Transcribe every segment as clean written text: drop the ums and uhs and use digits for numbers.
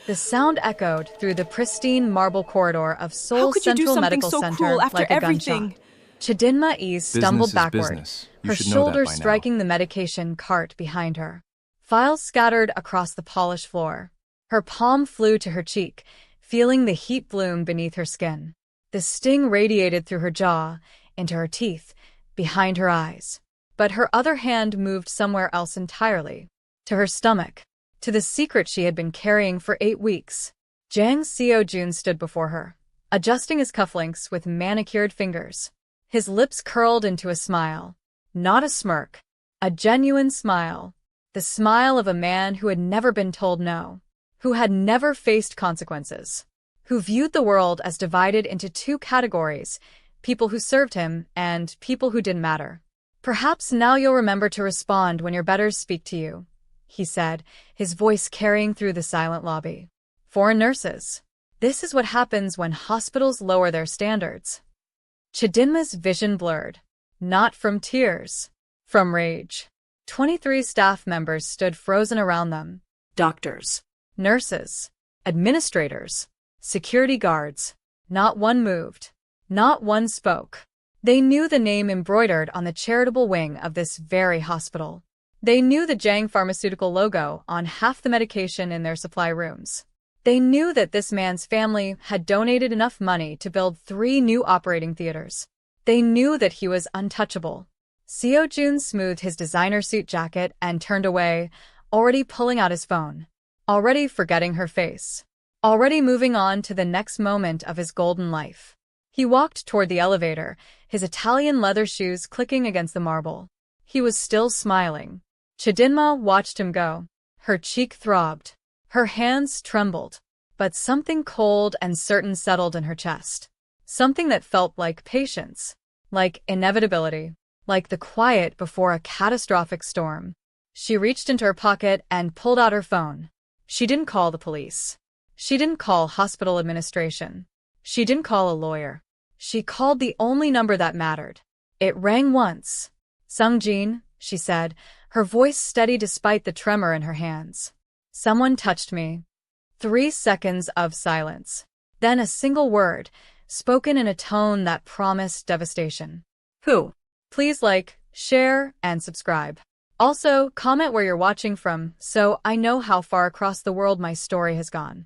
The sound echoed through the pristine marble corridor of Seoul's Central Medical Center like a gunshot. Chidinma Ease stumbled backward, her shoulder striking the medication cart behind her. Files scattered across the polished floor. Her palm flew to her cheek, feeling the heat bloom beneath her skin. The sting radiated through her jaw, into her teeth, behind her eyes. But her other hand moved somewhere else entirely. To her stomach. To the secret she had been carrying for 8 weeks. Jang Seo-jun stood before her, adjusting his cufflinks with manicured fingers. His lips curled into a smile. Not a smirk. A genuine smile. The smile of a man who had never been told no. Who had never faced consequences. Who viewed the world as divided into 2 categories, people who served him and people who didn't matter. Perhaps now you'll remember to respond when your betters speak to you, he said, his voice carrying through the silent lobby. Foreign nurses. This is what happens when hospitals lower their standards. Chidinma's vision blurred. Not from tears. From rage. 23 staff members stood frozen around them. Doctors. Nurses. Administrators. Security guards. Not one moved. Not one spoke. They knew the name embroidered on the charitable wing of this very hospital. They knew the Jang Pharmaceutical logo on half the medication in their supply rooms. They knew that this man's family had donated enough money to build 3 new operating theaters. They knew that he was untouchable. Seo-jun smoothed his designer suit jacket and turned away, already pulling out his phone. Already forgetting her face. Already moving on to the next moment of his golden life. He walked toward the elevator, his Italian leather shoes clicking against the marble. He was still smiling. Chidinma watched him go. Her cheek throbbed. Her hands trembled. But something cold and certain settled in her chest. Something that felt like patience. Like inevitability. Like the quiet before a catastrophic storm. She reached into her pocket and pulled out her phone. She didn't call the police. She didn't call hospital administration. She didn't call a lawyer. She called the only number that mattered. It rang once. Sung-jin, she said, her voice steady despite the tremor in her hands. Someone touched me. 3 seconds of silence. Then a single word, spoken in a tone that promised devastation. Who? Please like, share, and subscribe. Also, comment where you're watching from, so I know how far across the world my story has gone.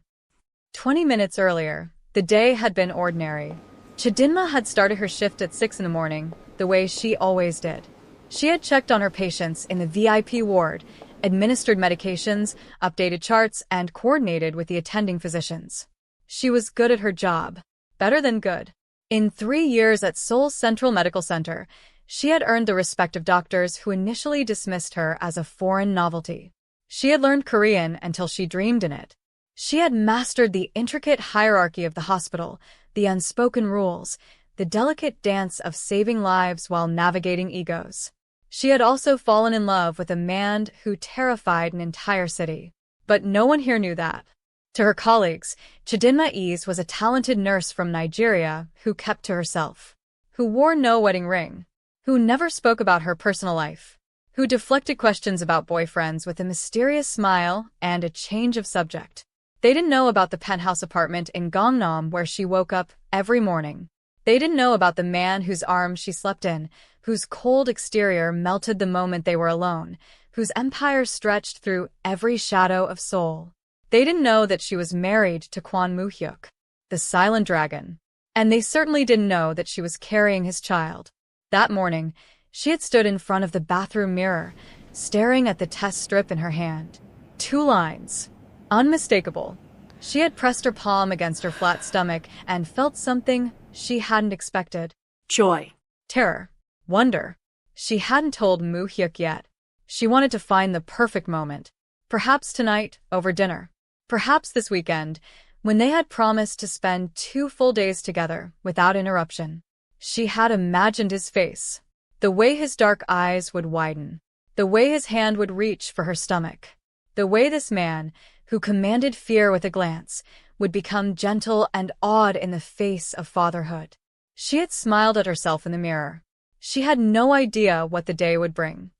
20 minutes earlier, the day had been ordinary. Chidinma had started her shift at 6 in the morning, the way she always did. She had checked on her patients in the VIP ward, administered medications, updated charts, and coordinated with the attending physicians. She was good at her job. Better than good. In 3 years at Seoul's Central Medical Center, she had earned the respect of doctors who initially dismissed her as a foreign novelty. She had learned Korean until she dreamed in it. She had mastered the intricate hierarchy of the hospital, the unspoken rules, the delicate dance of saving lives while navigating egos. She had also fallen in love with a man who terrified an entire city. But no one here knew that. To her colleagues, Chidinma Ease was a talented nurse from Nigeria who kept to herself, who wore no wedding ring, who never spoke about her personal life, who deflected questions about boyfriends with a mysterious smile and a change of subject. They didn't know about the penthouse apartment in Gangnam where she woke up every morning. They didn't know about the man whose arms she slept in, whose cold exterior melted the moment they were alone, whose empire stretched through every shadow of Seoul. They didn't know that she was married to Kwon Moo-hyuk, the silent dragon. And they certainly didn't know that she was carrying his child. That morning, she had stood in front of the bathroom mirror, staring at the test strip in her hand. 2 lines. Unmistakable. She had pressed her palm against her flat stomach and felt something she hadn't expected. Joy. Terror. Wonder. She hadn't told Moo-hyuk yet. She wanted to find the perfect moment. Perhaps tonight, over dinner. Perhaps this weekend, when they had promised to spend 2 full days together without interruption. She had imagined his face. The way his dark eyes would widen. The way his hand would reach for her stomach. The way this man, who commanded fear with a glance, would become gentle and awed in the face of fatherhood. She had smiled at herself in the mirror. She had no idea what the day would bring.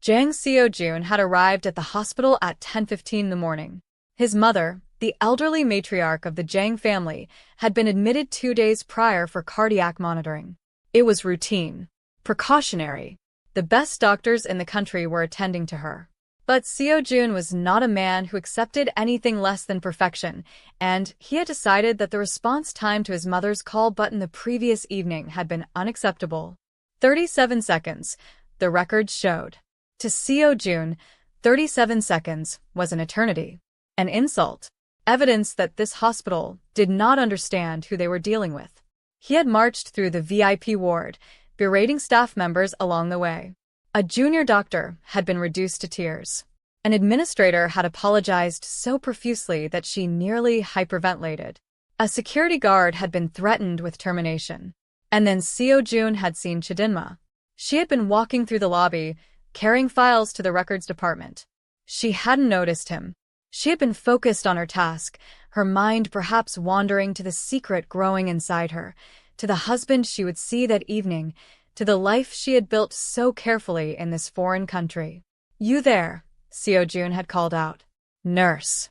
Jang Seo-jun had arrived at the hospital at 10:15 in the morning. His mother, The elderly matriarch of the Jang family had been admitted 2 days prior for cardiac monitoring. It was routine, precautionary. The best doctors in the country were attending to her. But Seo-jun was not a man who accepted anything less than perfection, and he had decided that the response time to his mother's call button the previous evening had been unacceptable. 37 seconds, the records showed. To Seo-jun, 37 seconds was an eternity. An insult. Evidence that this hospital did not understand who they were dealing with. He had marched through the VIP ward, berating staff members along the way. A junior doctor had been reduced to tears. An administrator had apologized so profusely that she nearly hyperventilated. A security guard had been threatened with termination. And then Seo-jun had seen Chidinma. She had been walking through the lobby, carrying files to the records department. She hadn't noticed him. She had been focused on her task, her mind perhaps wandering to the secret growing inside her, to the husband she would see that evening, to the life she had built so carefully in this foreign country. "You there," Seo-jun had called out. "Nurse."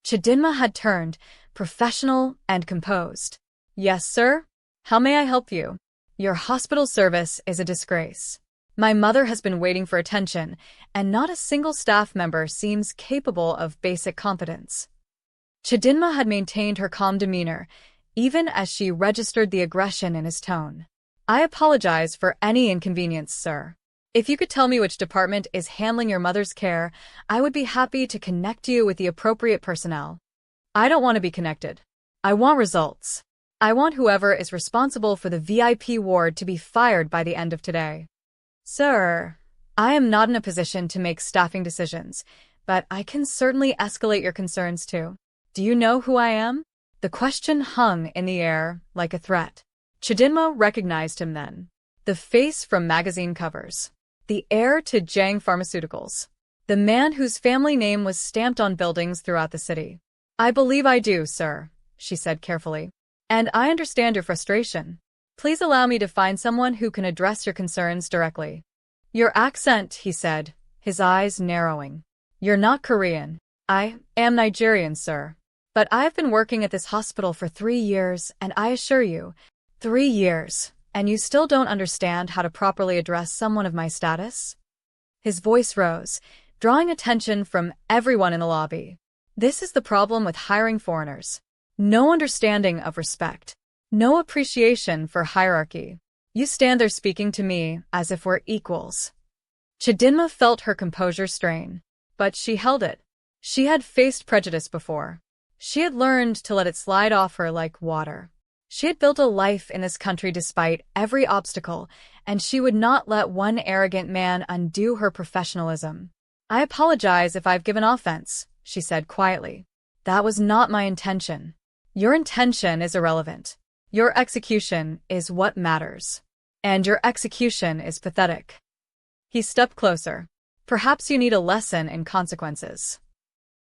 Chidinma had turned, professional and composed. "Yes, sir? How may I help you? Your hospital service is a disgrace. My mother has been waiting for attention, and not a single staff member seems capable of basic competence." Chidinma had maintained her calm demeanor, even as she registered the aggression in his tone. "I apologize for any inconvenience, sir. If you could tell me which department is handling your mother's care, I would be happy to connect you with the appropriate personnel." "I don't want to be connected. I want results. I want whoever is responsible for the VIP ward to be fired by the end of today." "Sir, I am not in a position to make staffing decisions, but I can certainly escalate your concerns too. Do you know who I am?" The question hung in the air like a threat. Chidinma recognized him then. The face from magazine covers. The heir to Jang Pharmaceuticals. The man whose family name was stamped on buildings throughout the city. "I believe I do, sir," she said carefully. "And I understand your frustration. Please allow me to find someone who can address your concerns directly." "Your accent," he said, his eyes narrowing. "You're not Korean." "I am Nigerian, sir. But I've been working at this hospital for 3 years, and I assure you, 3 years, and you still don't understand how to properly address someone of my status?" His voice rose, drawing attention from everyone in the lobby. This is the problem with hiring foreigners. No understanding of respect. No appreciation for hierarchy. You stand there speaking to me as if we're equals. Chidinma felt her composure strain, but she held it. She had faced prejudice before. She had learned to let it slide off her like water. She had built a life in this country despite every obstacle, and she would not let one arrogant man undo her professionalism. "I apologize if I've given offense," she said quietly. "That was not my intention." "Your intention is irrelevant. Your execution is what matters. And your execution is pathetic." He stepped closer. "Perhaps you need a lesson in consequences."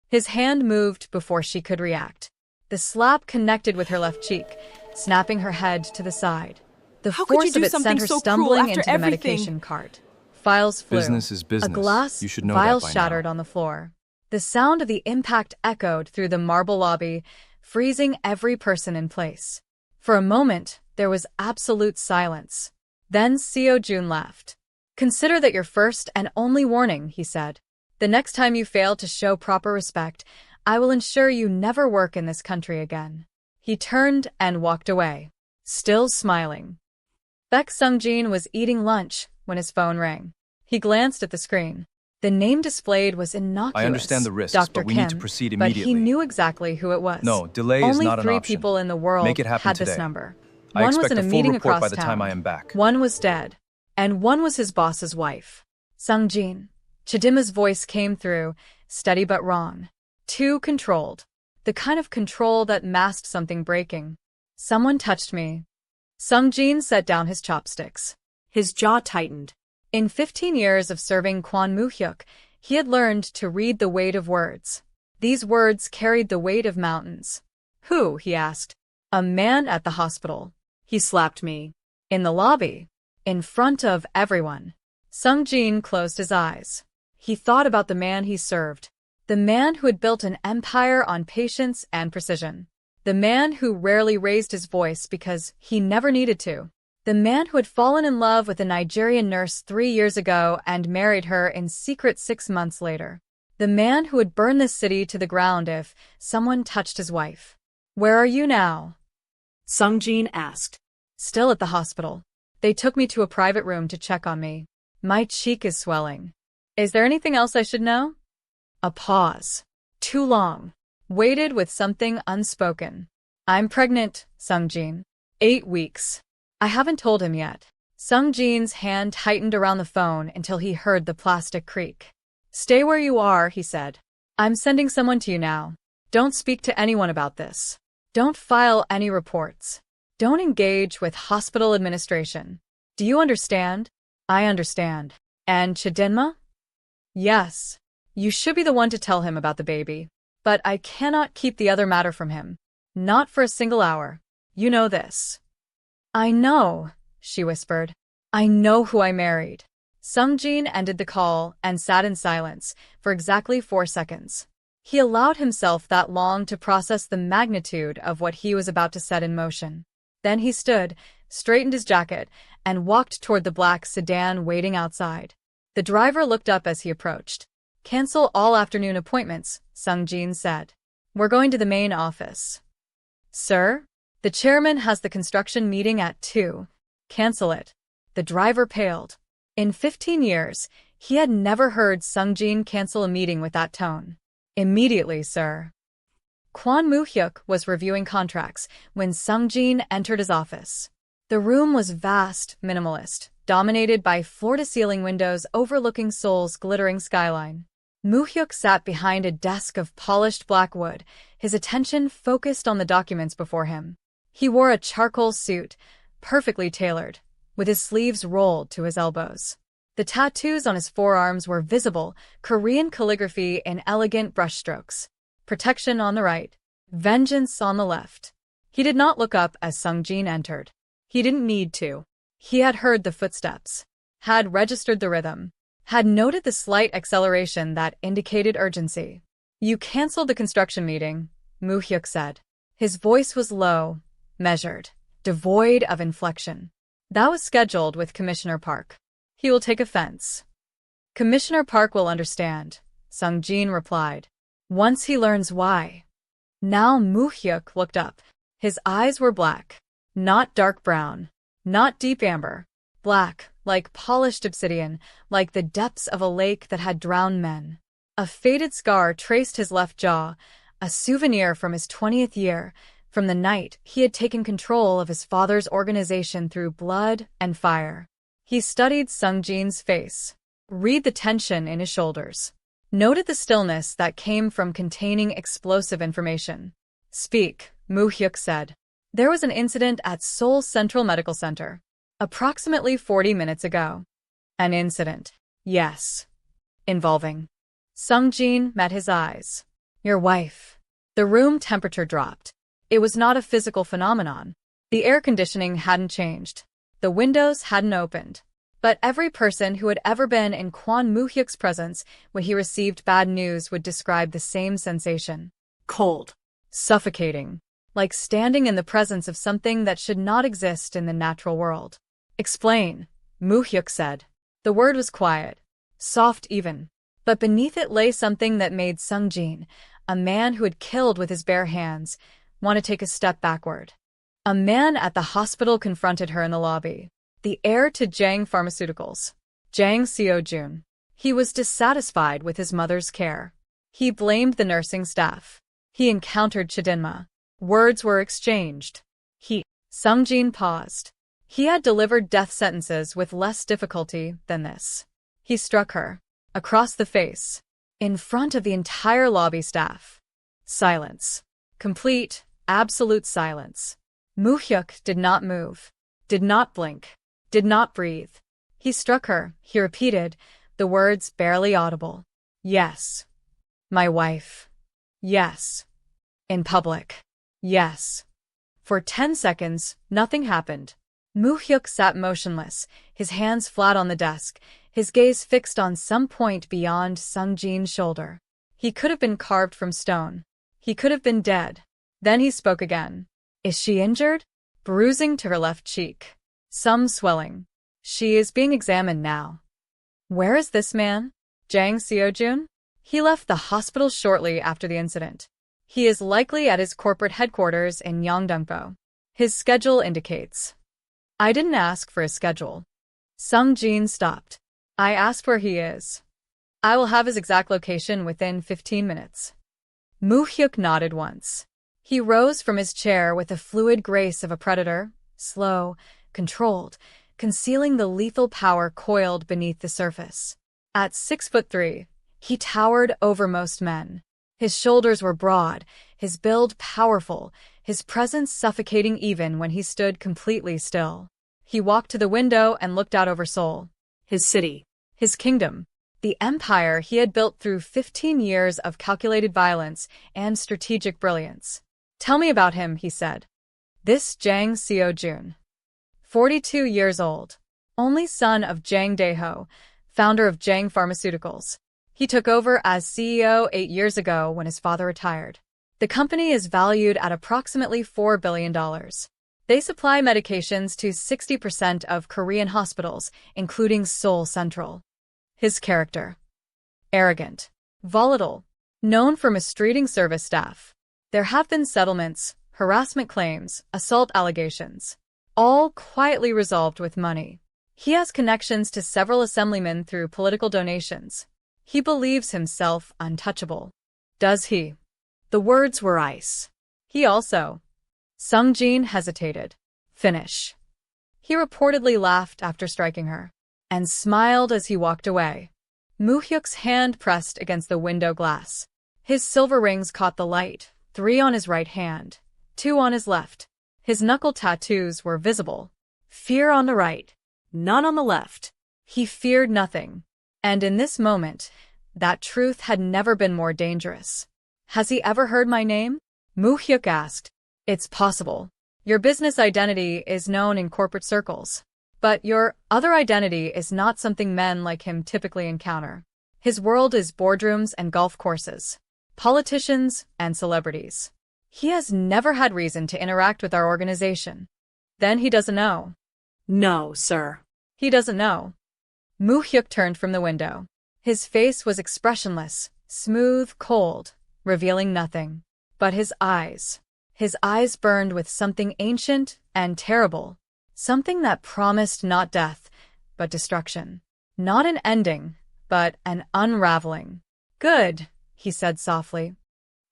His hand moved before she could react. The slap connected with her left cheek, snapping her head to the side. The force of it sent her stumbling into the medication cart. Files flew. Business is business. A glass you should know vial that by shattered now. on the floor. The sound of the impact echoed through the marble lobby, freezing every person in place. For a moment, there was absolute silence. Then Seo-jun laughed. "Consider that your first and only warning," he said. "The next time you fail to show proper respect, I will ensure you never work in this country again." He turned and walked away, still smiling. Baek Sung-jin was eating lunch when his phone rang. He glanced at the screen. The name displayed was innocuous. I understand the risks, Dr. but we Kim, need to proceed immediately. But he knew exactly who it was. No, delay is not an option. Only 3 people in the world Make it happen had today. this number. I One was expect in a a full meeting report across by the town. time I am back. One was dead. And one was his boss's wife. Sung-jin. Chidinma's voice came through, steady but wrong. Too controlled. The kind of control that masked something breaking. "Someone touched me." Sung-jin set down his chopsticks. His jaw tightened. In 15 years of serving Kwon Moo-hyuk, he had learned to read the weight of words. These words carried the weight of mountains. "Who?" he asked. "A man at the hospital. He slapped me. In the lobby. In front of everyone." Sung-jin closed his eyes. He thought about the man he served. The man who had built an empire on patience and precision. The man who rarely raised his voice because he never needed to. The man who had fallen in love with a Nigerian nurse 3 years ago and married her in secret 6 months later. The man who would burn this city to the ground if someone touched his wife. Where are you now? Sungjin asked. Still at the hospital. They took me to a private room to check on me. My cheek is swelling. Is there anything else I should know? A pause. Too long. Waited with something unspoken. I'm pregnant, Sungjin. 8 weeks. I haven't told him yet. Sungjin's hand tightened around the phone until he heard the plastic creak. Stay where you are, he said. I'm sending someone to you now. Don't speak to anyone about this. Don't file any reports. Don't engage with hospital administration. Do you understand? I understand. And Chidinma? Yes. You should be the one to tell him about the baby. But I cannot keep the other matter from him. Not for a single hour. You know this. I know, she whispered. I know who I married. Sungjin ended the call and sat in silence for exactly 4 seconds. He allowed himself that long to process the magnitude of what he was about to set in motion. Then he stood, straightened his jacket, and walked toward the black sedan waiting outside. The driver looked up as he approached. Cancel all afternoon appointments, Sungjin said. We're going to the main office. Sir? The chairman has the construction meeting at 2. Cancel it. The driver paled. In 15 years, he had never heard Sungjin cancel a meeting with that tone. Immediately, sir. Kwon Moo-hyuk was reviewing contracts when Sungjin entered his office. The room was vast, minimalist, dominated by floor-to-ceiling windows overlooking Seoul's glittering skyline. Moo-hyuk sat behind a desk of polished black wood, his attention focused on the documents before him. He wore a charcoal suit, perfectly tailored, with his sleeves rolled to his elbows. The tattoos on his forearms were visible, Korean calligraphy in elegant brushstrokes. Protection on the right, vengeance on the left. He did not look up as Sungjin entered. He didn't need to. He had heard the footsteps, had registered the rhythm, had noted the slight acceleration that indicated urgency. You canceled the construction meeting, Moo-hyuk said. His voice was low, measured, devoid of inflection. That was scheduled with Commissioner Park. He will take offense. Commissioner Park will understand, Sungjin replied. Once he learns why. Now Moo-hyuk looked up. His eyes were black. Not dark brown. Not deep amber. Black, like polished obsidian, like the depths of a lake that had drowned men. A faded scar traced his left jaw, a souvenir from his 20th year, from the night he had taken control of his father's organization through blood and fire. He studied Sungjin's face, read the tension in his shoulders, noted the stillness that came from containing explosive information. Speak, Moo-hyuk said. There was an incident at Seoul Central Medical Center, approximately 40 minutes ago. An incident. Yes. Involving. Sungjin met his eyes. Your wife. The room temperature dropped. It was not a physical phenomenon. The air conditioning hadn't changed. The windows hadn't opened. But every person who had ever been in Kwon Moo-hyuk's presence when he received bad news would describe the same sensation. Cold. Suffocating. Like standing in the presence of something that should not exist in the natural world. Explain, Moo-hyuk said. The word was quiet, soft even. But beneath it lay something that made Sungjin, a man who had killed with his bare hands, want to take a step backward. A man at the hospital confronted her in the lobby. The heir to Jang Pharmaceuticals. Jang Seo-jun. He was dissatisfied with his mother's care. He blamed the nursing staff. He encountered Chidinma. Words were exchanged. Sungjin paused. He had delivered death sentences with less difficulty than this. He struck her. Across the face. In front of the entire lobby staff. Silence. Complete, absolute silence. Moo-hyuk did not move. Did not blink. Did not breathe. He struck her, he repeated, the words barely audible. Yes. My wife. Yes. In public. Yes. For 10 seconds, nothing happened. Moo-hyuk sat motionless, his hands flat on the desk, his gaze fixed on some point beyond Sungjin's shoulder. He could have been carved from stone. He could have been dead. Then he spoke again. Is she injured? Bruising to her left cheek. Some swelling. She is being examined now. Where is this man? Jang Seo-jun? He left the hospital shortly after the incident. He is likely at his corporate headquarters in Yeongdeungpo. His schedule indicates. I didn't ask for his schedule. Sung-jin stopped. I asked where he is. I will have his exact location within 15 minutes. Moo-hyuk nodded once. He rose from his chair with the fluid grace of a predator, slow, controlled, concealing the lethal power coiled beneath the surface. At 6'3", he towered over most men. His shoulders were broad, his build powerful, his presence suffocating even when he stood completely still. He walked to the window and looked out over Seoul. His city. His kingdom. The empire he had built through 15 years of calculated violence and strategic brilliance. Tell me about him, he said. This Jang Seo-jun. 42 years old. Only son of Jang Dae-ho, founder of Jang Pharmaceuticals. He took over as CEO 8 years ago when his father retired. The company is valued at approximately $4 billion. They supply medications to 60% of Korean hospitals, including Seoul Central. His character. Arrogant. Volatile. Known for mistreating service staff. There have been settlements, harassment claims, assault allegations. All quietly resolved with money. He has connections to several assemblymen through political donations. He believes himself untouchable. Does he? The words were ice. He also. Sung-jin hesitated. Finish. He reportedly laughed after striking her, and smiled as he walked away. Moo-hyuk's hand pressed against the window glass. His silver rings caught the light, 3 on his right hand, 2 on his left. His knuckle tattoos were visible. Fear on the right, none on the left. He feared nothing. And in this moment, that truth had never been more dangerous. Has he ever heard my name? Moo-hyuk asked. It's possible. Your business identity is known in corporate circles. But your other identity is not something men like him typically encounter. His world is boardrooms and golf courses, politicians and celebrities. He has never had reason to interact with our organization. Then he doesn't know. No, sir. He doesn't know. Moo-hyuk turned from the window. His face was expressionless, smooth, cold, revealing nothing. But his eyes burned with something ancient and terrible. Something that promised not death, but destruction. Not an ending, but an unraveling. Good, he said softly.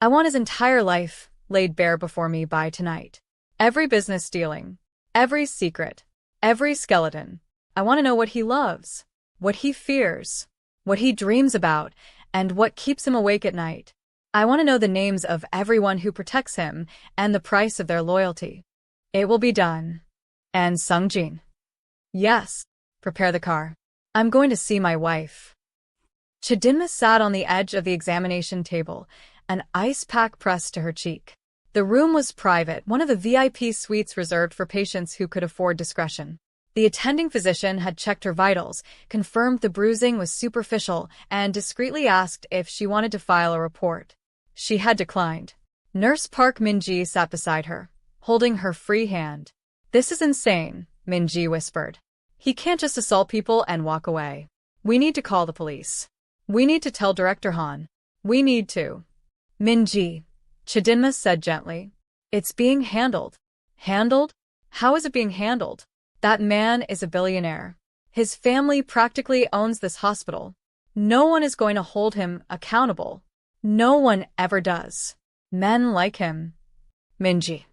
I want his entire life laid bare before me by tonight. Every business dealing, every secret, every skeleton. I want to know what he loves, what he fears, what he dreams about, and what keeps him awake at night. I want to know the names of everyone who protects him and the price of their loyalty. It will be done. And Sung-jin. Yes. Prepare the car. I'm going to see my wife. Chidinma sat on the edge of the examination table, an ice pack pressed to her cheek. The room was private, one of the VIP suites reserved for patients who could afford discretion. The attending physician had checked her vitals, confirmed the bruising was superficial, and discreetly asked if she wanted to file a report. She had declined. Nurse Park Min-ji sat beside her, holding her free hand. This is insane, Min-ji whispered. He can't just assault people and walk away. We need to call the police. We need to tell Director Han. We need to. Min-ji, Chidinma said gently. It's being handled. Handled? How is it being handled? That man is a billionaire. His family practically owns this hospital. No one is going to hold him accountable. No one ever does. Men like him. Min-ji.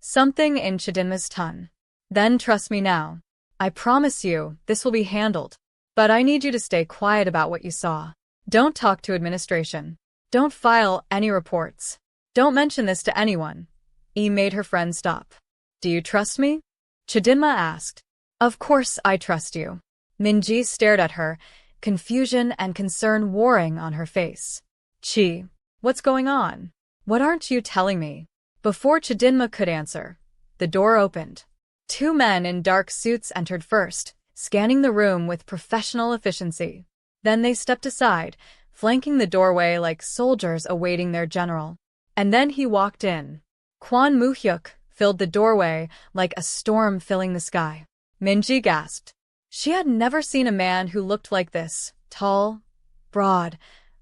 Something in Chidinma's tone. Then trust me now. I promise you, this will be handled. But I need you to stay quiet about what you saw. Don't talk to administration. Don't file any reports. Don't mention this to anyone. E made her friend stop. Do you trust me? Chidinma asked. Of course I trust you. Min-ji stared at her, confusion and concern warring on her face. Chi, what's going on? What aren't you telling me? Before Chidinma could answer, the door opened. 2 men in dark suits entered first, scanning the room with professional efficiency. Then they stepped aside, flanking the doorway like soldiers awaiting their general. And then he walked in. Kwon Moo-hyuk filled the doorway like a storm filling the sky. Minji gasped. She had never seen a man who looked like this, tall, broad,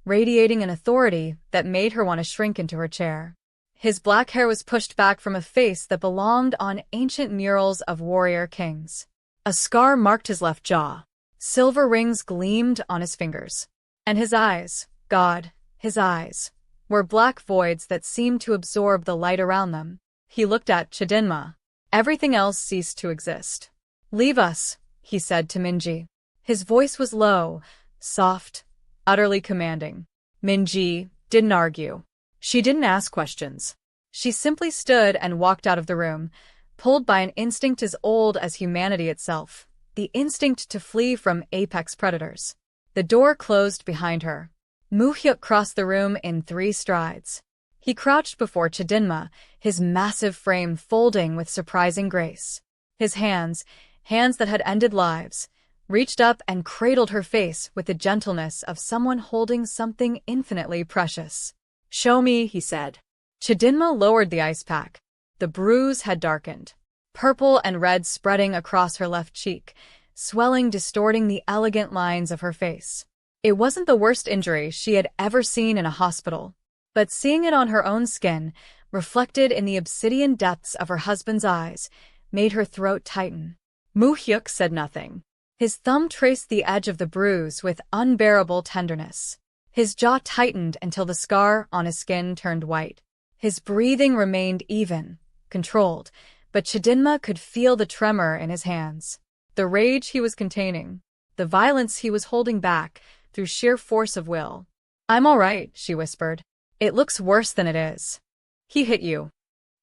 radiating an authority that made her want to shrink into her chair. His black hair was pushed back from a face that belonged on ancient murals of warrior kings. A scar marked his left jaw. Silver rings gleamed on his fingers. And his eyes, God, his eyes, were black voids that seemed to absorb the light around them. He looked at Chidinma. Everything else ceased to exist. "Leave us," he said to Minji. His voice was low, soft, utterly commanding. Minji didn't argue. She didn't ask questions. She simply stood and walked out of the room, pulled by an instinct as old as humanity itself, the instinct to flee from apex predators. The door closed behind her. Moo-hyuk crossed the room in 3 strides. He crouched before Chidinma, his massive frame folding with surprising grace. His hands that had ended lives, reached up and cradled her face with the gentleness of someone holding something infinitely precious. "Show me," he said. Chidinma lowered the ice pack. The bruise had darkened, purple and red spreading across her left cheek, swelling, distorting the elegant lines of her face. It wasn't the worst injury she had ever seen in a hospital, but seeing it on her own skin, reflected in the obsidian depths of her husband's eyes, made her throat tighten. Moo-hyuk said nothing. His thumb traced the edge of the bruise with unbearable tenderness. His jaw tightened until the scar on his skin turned white. His breathing remained even, controlled, but Chidinma could feel the tremor in his hands. The rage he was containing, the violence he was holding back through sheer force of will. "I'm all right," she whispered. "It looks worse than it is." "He hit you?"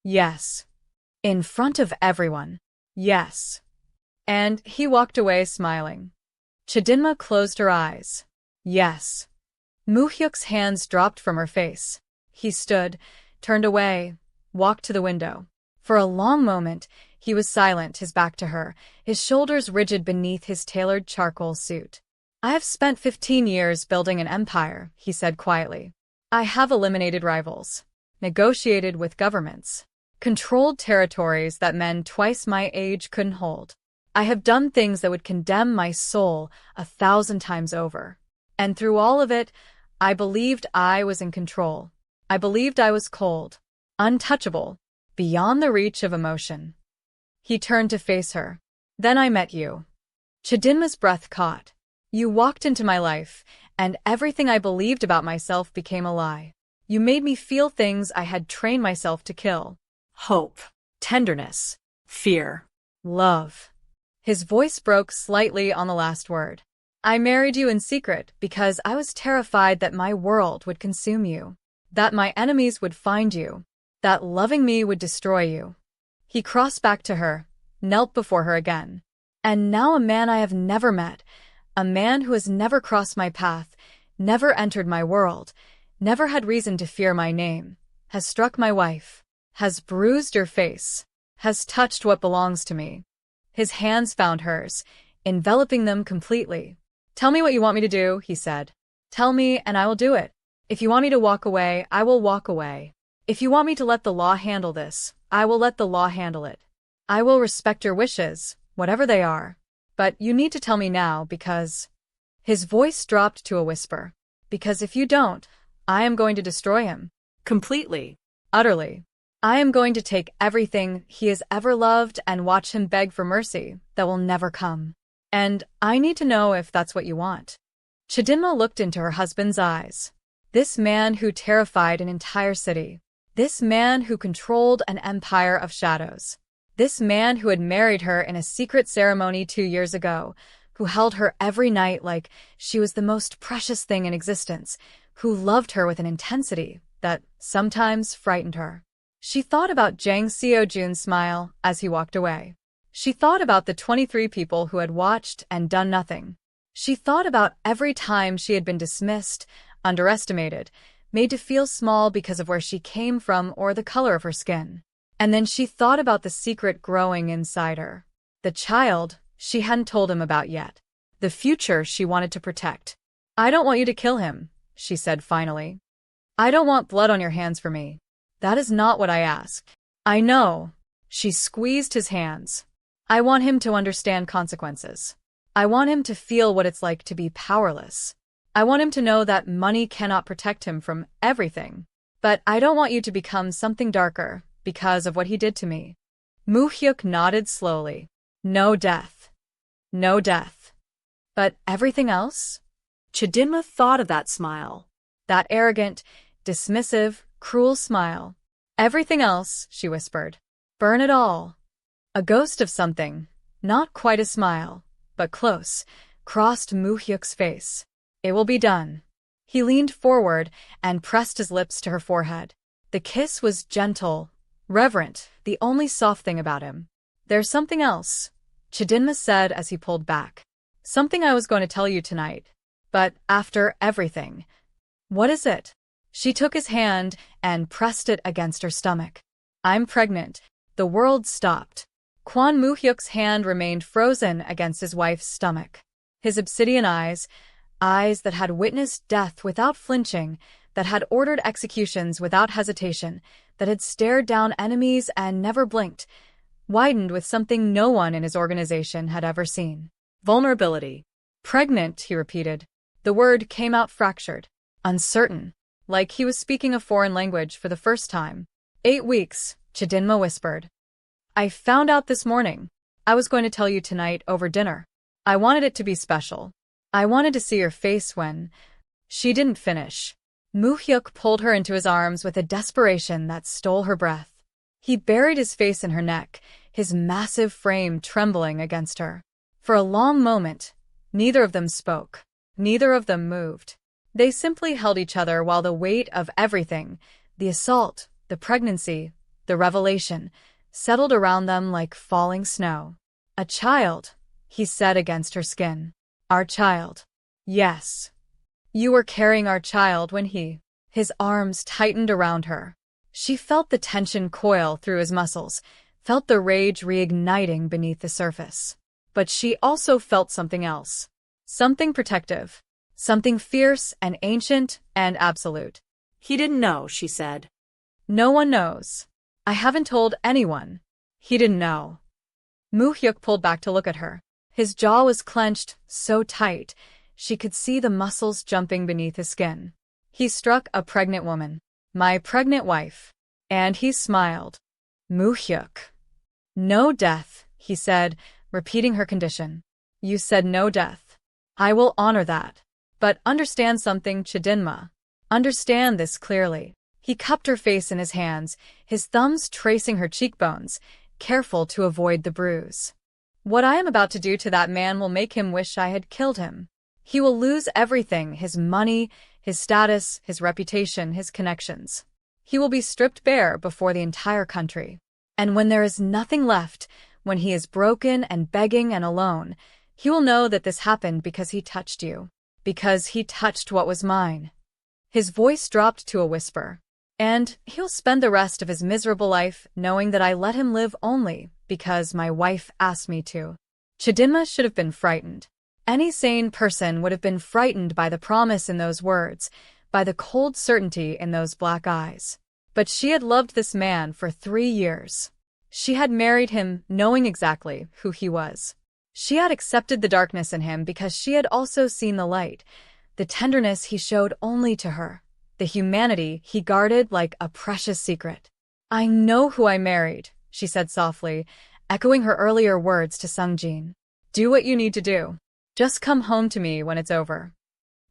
"Yes." "In front of everyone?" "Yes." And he walked away smiling. Chidinma closed her eyes. "Yes." Moo-hyuk's hands dropped from her face. He stood, turned away, walked to the window. For a long moment, he was silent, his back to her, his shoulders rigid beneath his tailored charcoal suit. "I have spent 15 years building an empire," he said quietly. "I have eliminated rivals, negotiated with governments, controlled territories that men twice my age couldn't hold. I have done things that would condemn my soul 1,000 times over. And through all of it, I believed I was in control. I believed I was cold, untouchable, beyond the reach of emotion." He turned to face her. "Then I met you." Chidinma's breath caught. "You walked into my life, and everything I believed about myself became a lie. You made me feel things I had trained myself to kill. Hope, tenderness, fear, love." His voice broke slightly on the last word. "I married you in secret because I was terrified that my world would consume you, that my enemies would find you, that loving me would destroy you." He crossed back to her, knelt before her again. "And now a man I have never met, a man who has never crossed my path, never entered my world, never had reason to fear my name, has struck my wife, has bruised your face, has touched what belongs to me." His hands found hers, enveloping them completely. "Tell me what you want me to do," he said. "Tell me and I will do it. If you want me to walk away, I will walk away. If you want me to let the law handle this, I will let the law handle it. I will respect your wishes, whatever they are. But you need to tell me now because—" His voice dropped to a whisper. "Because if you don't, I am going to destroy him. Completely. Utterly. I am going to take everything he has ever loved and watch him beg for mercy that will never come. And I need to know if that's what you want." Chidinma looked into her husband's eyes. This man who terrified an entire city. This man who controlled an empire of shadows. This man who had married her in a secret ceremony 2 years ago, who held her every night like she was the most precious thing in existence, who loved her with an intensity that sometimes frightened her. She thought about Jang Seo-jun's smile as he walked away. She thought about the 23 people who had watched and done nothing. She thought about every time she had been dismissed, underestimated, made to feel small because of where she came from or the color of her skin. And then she thought about the secret growing inside her. The child she hadn't told him about yet. The future she wanted to protect. "I don't want you to kill him," she said finally. I don't want blood on your hands for me. That is not what I asked. I know. She squeezed his hands. I want him to understand consequences. I want him to feel what it's like to be powerless. I want him to know that money cannot protect him from everything. But I don't want you to become something darker because of what he did to me. Moo-hyuk nodded slowly. No death. No death. But everything else? Chidinma thought of that smile. That arrogant, dismissive, cruel smile. Everything else, she whispered. Burn it all. A ghost of something, not quite a smile, but close, crossed Moo-hyuk's face. It will be done. He leaned forward and pressed his lips to her forehead. The kiss was gentle, reverent, the only soft thing about him. There's something else, Chidinma said as he pulled back. Something I was going to tell you tonight. But after everything. What is it? She took his hand and pressed it against her stomach. I'm pregnant. The world stopped. Kwon Moo-hyuk's hand remained frozen against his wife's stomach. His obsidian eyes that had witnessed death without flinching, that had ordered executions without hesitation, that had stared down enemies and never blinked, widened with something no one in his organization had ever seen. Vulnerability. Pregnant, he repeated. The word came out fractured, uncertain, like he was speaking a foreign language for the first time. 8 weeks, Chidinma whispered. I found out this morning. I was going to tell you tonight over dinner. I wanted it to be special. I wanted to see your face when... She didn't finish. Moo-hyuk pulled her into his arms with a desperation that stole her breath. He buried his face in her neck, his massive frame trembling against her. For a long moment, neither of them spoke. Neither of them moved. They simply held each other while the weight of everything, the assault, the pregnancy, the revelation, settled around them like falling snow. A child, he said against her skin. Our child. Yes. You were carrying our child when he... His arms tightened around her. She felt the tension coil through his muscles, felt the rage reigniting beneath the surface. But she also felt something else. Something protective. Something fierce and ancient and absolute. He didn't know, she said. No one knows. I haven't told anyone. He didn't know. Moo-hyuk pulled back to look at her. His jaw was clenched, so tight, she could see the muscles jumping beneath his skin. He struck a pregnant woman. My pregnant wife. And he smiled. Moo-hyuk. No death, he said, repeating her condition. You said no death. I will honor that. But understand something, Chidinma. Understand this clearly. He cupped her face in his hands, his thumbs tracing her cheekbones, careful to avoid the bruise. What I am about to do to that man will make him wish I had killed him. He will lose everything, his money, his status, his reputation, his connections. He will be stripped bare before the entire country. And when there is nothing left, when he is broken and begging and alone, he will know that this happened because he touched you. Because he touched what was mine. His voice dropped to a whisper. And he'll spend the rest of his miserable life knowing that I let him live only because my wife asked me to. Chidinma should have been frightened. Any sane person would have been frightened by the promise in those words, by the cold certainty in those black eyes. But she had loved this man for 3 years. She had married him knowing exactly who he was. She had accepted the darkness in him because she had also seen the light, the tenderness he showed only to her, the humanity he guarded like a precious secret. I know who I married, she said softly, echoing her earlier words to Sungjin. Do what you need to do. Just come home to me when it's over.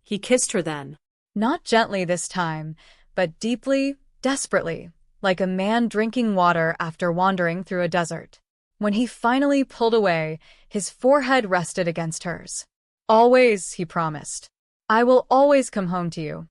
He kissed her then. Not gently this time, but deeply, desperately, like a man drinking water after wandering through a desert. When he finally pulled away, his forehead rested against hers. Always, he promised. I will always come home to you.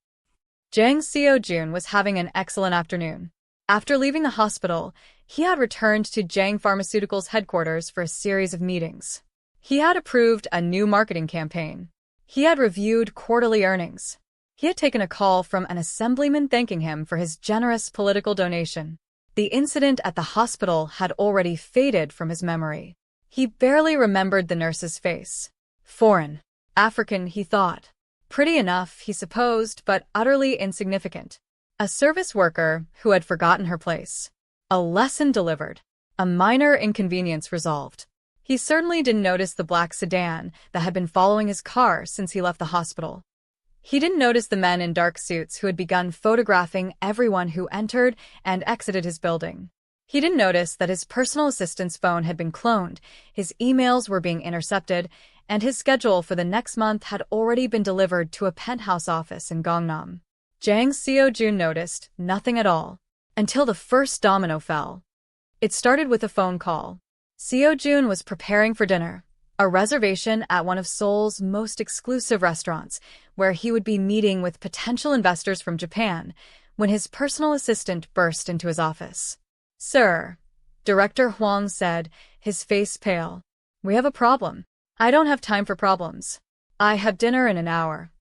Jang Seo-jun was having an excellent afternoon. After leaving the hospital, he had returned to Jang Pharmaceuticals headquarters for a series of meetings. He had approved a new marketing campaign. He had reviewed quarterly earnings. He had taken a call from an assemblyman thanking him for his generous political donation. The incident at the hospital had already faded from his memory. He barely remembered the nurse's face. Foreign. African, he thought. Pretty enough, he supposed, but utterly insignificant. A service worker who had forgotten her place. A lesson delivered. A minor inconvenience resolved. He certainly didn't notice the black sedan that had been following his car since he left the hospital. He didn't notice the men in dark suits who had begun photographing everyone who entered and exited his building. He didn't notice that his personal assistant's phone had been cloned, his emails were being intercepted, and his schedule for the next month had already been delivered to a penthouse office in Gangnam. Jang Seo-jun noticed nothing at all, until the first domino fell. It started with a phone call. Seo-jun was preparing for dinner, a reservation at one of Seoul's most exclusive restaurants, where he would be meeting with potential investors from Japan, when his personal assistant burst into his office. "Sir," Director Hwang said, his face pale. "We have a problem." "I don't have time for problems. I have dinner in an hour."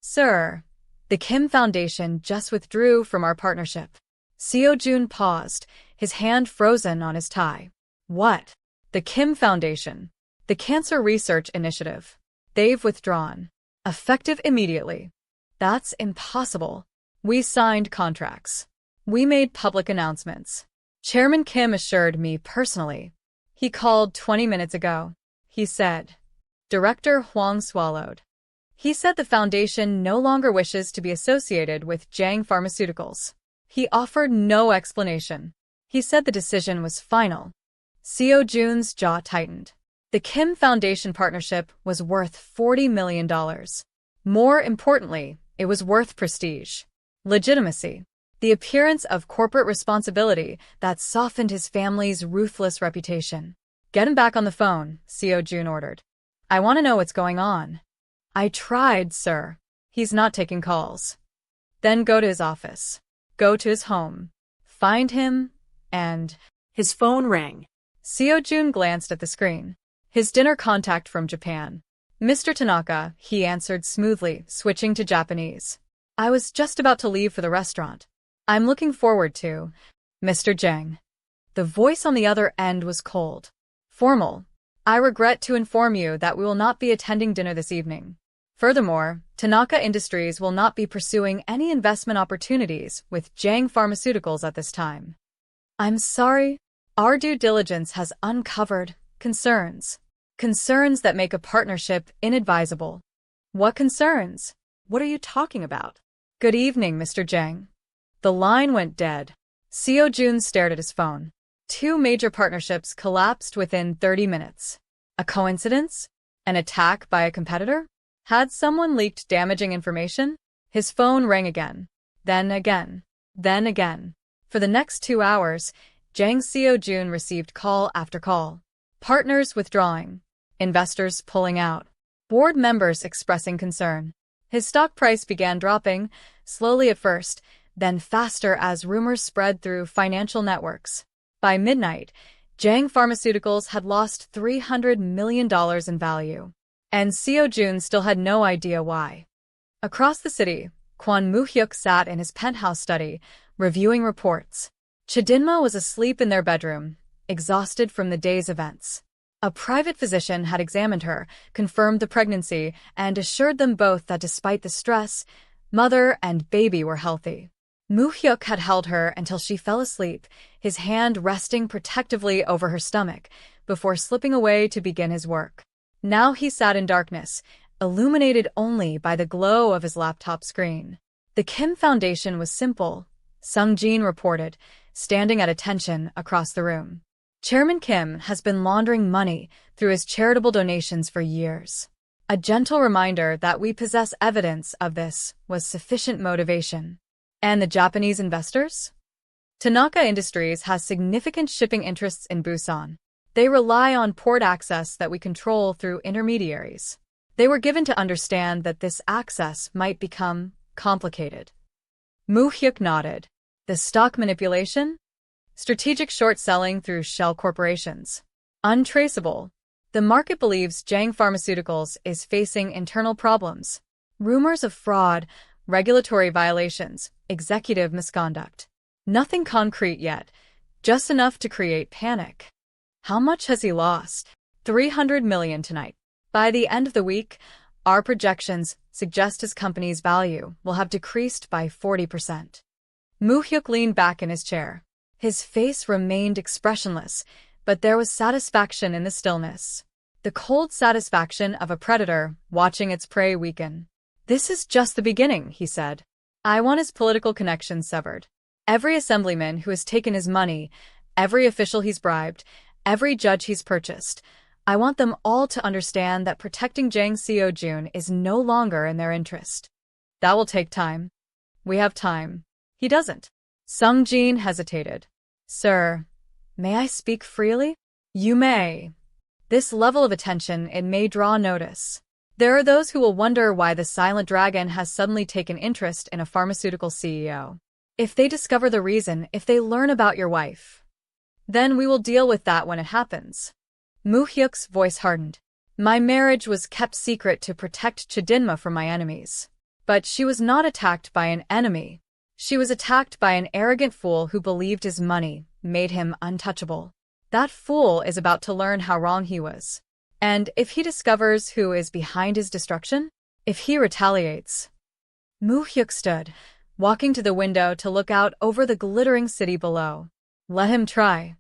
"Sir, the Kim Foundation just withdrew from our partnership." Seo-jun paused, his hand frozen on his tie. "What? The Kim Foundation? The Cancer Research Initiative? They've withdrawn. Effective immediately." "That's impossible. We signed contracts. We made public announcements. Chairman Kim assured me personally. He called 20 minutes ago. He said." Director Hwang swallowed. "He said the foundation no longer wishes to be associated with Jang Pharmaceuticals. He offered no explanation. He said the decision was final." Seo-jun's jaw tightened. The Kim Foundation partnership was worth $40 million. More importantly, it was worth prestige, legitimacy, the appearance of corporate responsibility that softened his family's ruthless reputation. "Get him back on the phone," Seo-jun ordered. "I want to know what's going on." "I tried, sir. He's not taking calls." "Then go to his office. Go to his home. Find him, and—" His phone rang. Seo-jun glanced at the screen. His dinner contact from Japan. "Mr. Tanaka," he answered smoothly, switching to Japanese. "I was just about to leave for the restaurant. I'm looking forward to Mr. Jang." The voice on the other end was cold. Formal. "I regret to inform you that we will not be attending dinner this evening. Furthermore, Tanaka Industries will not be pursuing any investment opportunities with Jang Pharmaceuticals at this time." "I'm sorry. Our due diligence has uncovered concerns. Concerns that make a partnership inadvisable." "What concerns? What are you talking about?" "Good evening, Mr. Jang." The line went dead. Seo-jun stared at his phone. 2 major partnerships collapsed within 30 minutes. A coincidence? An attack by a competitor? Had someone leaked damaging information? His phone rang again. Then again. Then again. For the next 2 hours, Jang Seo-jun received call after call. Partners withdrawing. Investors pulling out. Board members expressing concern. His stock price began dropping, slowly at first, then faster as rumors spread through financial networks. By midnight, Jang Pharmaceuticals had lost $300 million in value. And Seo-jun still had no idea why. Across the city, Kwon Moo-hyuk sat in his penthouse study, reviewing reports. Chidinma was asleep in their bedroom, exhausted from the day's events. A private physician had examined her, confirmed the pregnancy, and assured them both that despite the stress, mother and baby were healthy. Moo-hyuk had held her until she fell asleep, his hand resting protectively over her stomach, before slipping away to begin his work. Now he sat in darkness, illuminated only by the glow of his laptop screen. The Kim Foundation was simple, Sung-jin reported, standing at attention across the room. Chairman Kim has been laundering money through his charitable donations for years. A gentle reminder that we possess evidence of this was sufficient motivation. And the Japanese investors? Tanaka Industries has significant shipping interests in Busan. They rely on port access that we control through intermediaries. They were given to understand that this access might become complicated. Moo-hyuk nodded. The stock manipulation? Strategic short selling through shell corporations. Untraceable. The market believes Jang Pharmaceuticals is facing internal problems. Rumors of fraud, regulatory violations, executive misconduct. Nothing concrete yet, just enough to create panic. How much has he lost? $300 million tonight. By the end of the week, our projections suggest his company's value will have decreased by 40%. Moo-hyuk leaned back in his chair. His face remained expressionless, but there was satisfaction in the stillness. The cold satisfaction of a predator watching its prey weaken. "This is just the beginning," he said. "I want his political connections severed. Every assemblyman who has taken his money, every official he's bribed, every judge he's purchased, I want them all to understand that protecting Jang Seo-jun is no longer in their interest. That will take time. We have time." "He doesn't." Sung Jin hesitated. "Sir, may I speak freely?" "You may." This level of attention, it may draw notice. There are those who will wonder why the silent dragon has suddenly taken interest in a pharmaceutical CEO. If they discover the reason, if they learn about your wife, then we will deal with that when it happens. Moo-hyuk's voice hardened. "My marriage was kept secret to protect Chidinma from my enemies. But she was not attacked by an enemy. She was attacked by an arrogant fool who believed his money made him untouchable. That fool is about to learn how wrong he was. And if he discovers who is behind his destruction, if he retaliates..." Moo-hyuk stood, walking to the window to look out over the glittering city below. Let him try.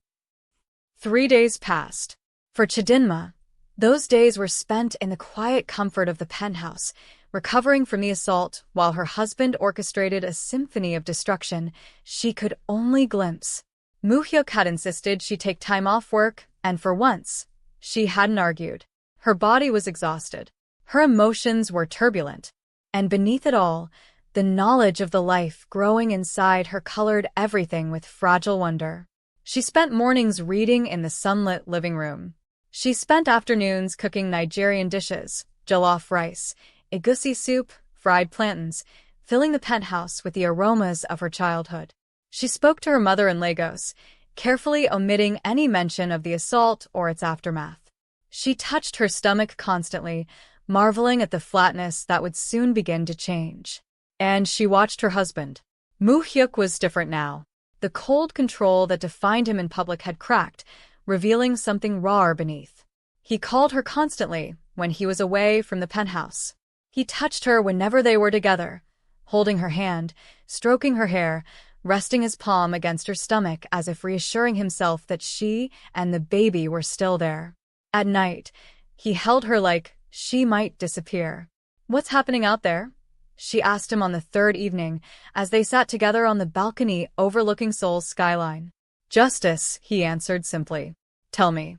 3 days passed. For Chidinma, those days were spent in the quiet comfort of the penthouse, recovering from the assault while her husband orchestrated a symphony of destruction she could only glimpse. Moo-hyuk had insisted she take time off work, and for once, she hadn't argued. Her body was exhausted. Her emotions were turbulent. And beneath it all, the knowledge of the life growing inside her colored everything with fragile wonder. She spent mornings reading in the sunlit living room. She spent afternoons cooking Nigerian dishes, jollof rice, egusi soup, fried plantains, filling the penthouse with the aromas of her childhood. She spoke to her mother in Lagos, carefully omitting any mention of the assault or its aftermath. She touched her stomach constantly, marveling at the flatness that would soon begin to change. And she watched her husband. Moo-hyuk was different now. The cold control that defined him in public had cracked, revealing something rawer beneath. He called her constantly when he was away from the penthouse. He touched her whenever they were together, holding her hand, stroking her hair, resting his palm against her stomach as if reassuring himself that she and the baby were still there. At night, he held her like she might disappear. "What's happening out there?" she asked him on the third evening as they sat together on the balcony overlooking Seoul's skyline. "Justice," he answered simply. "Tell me."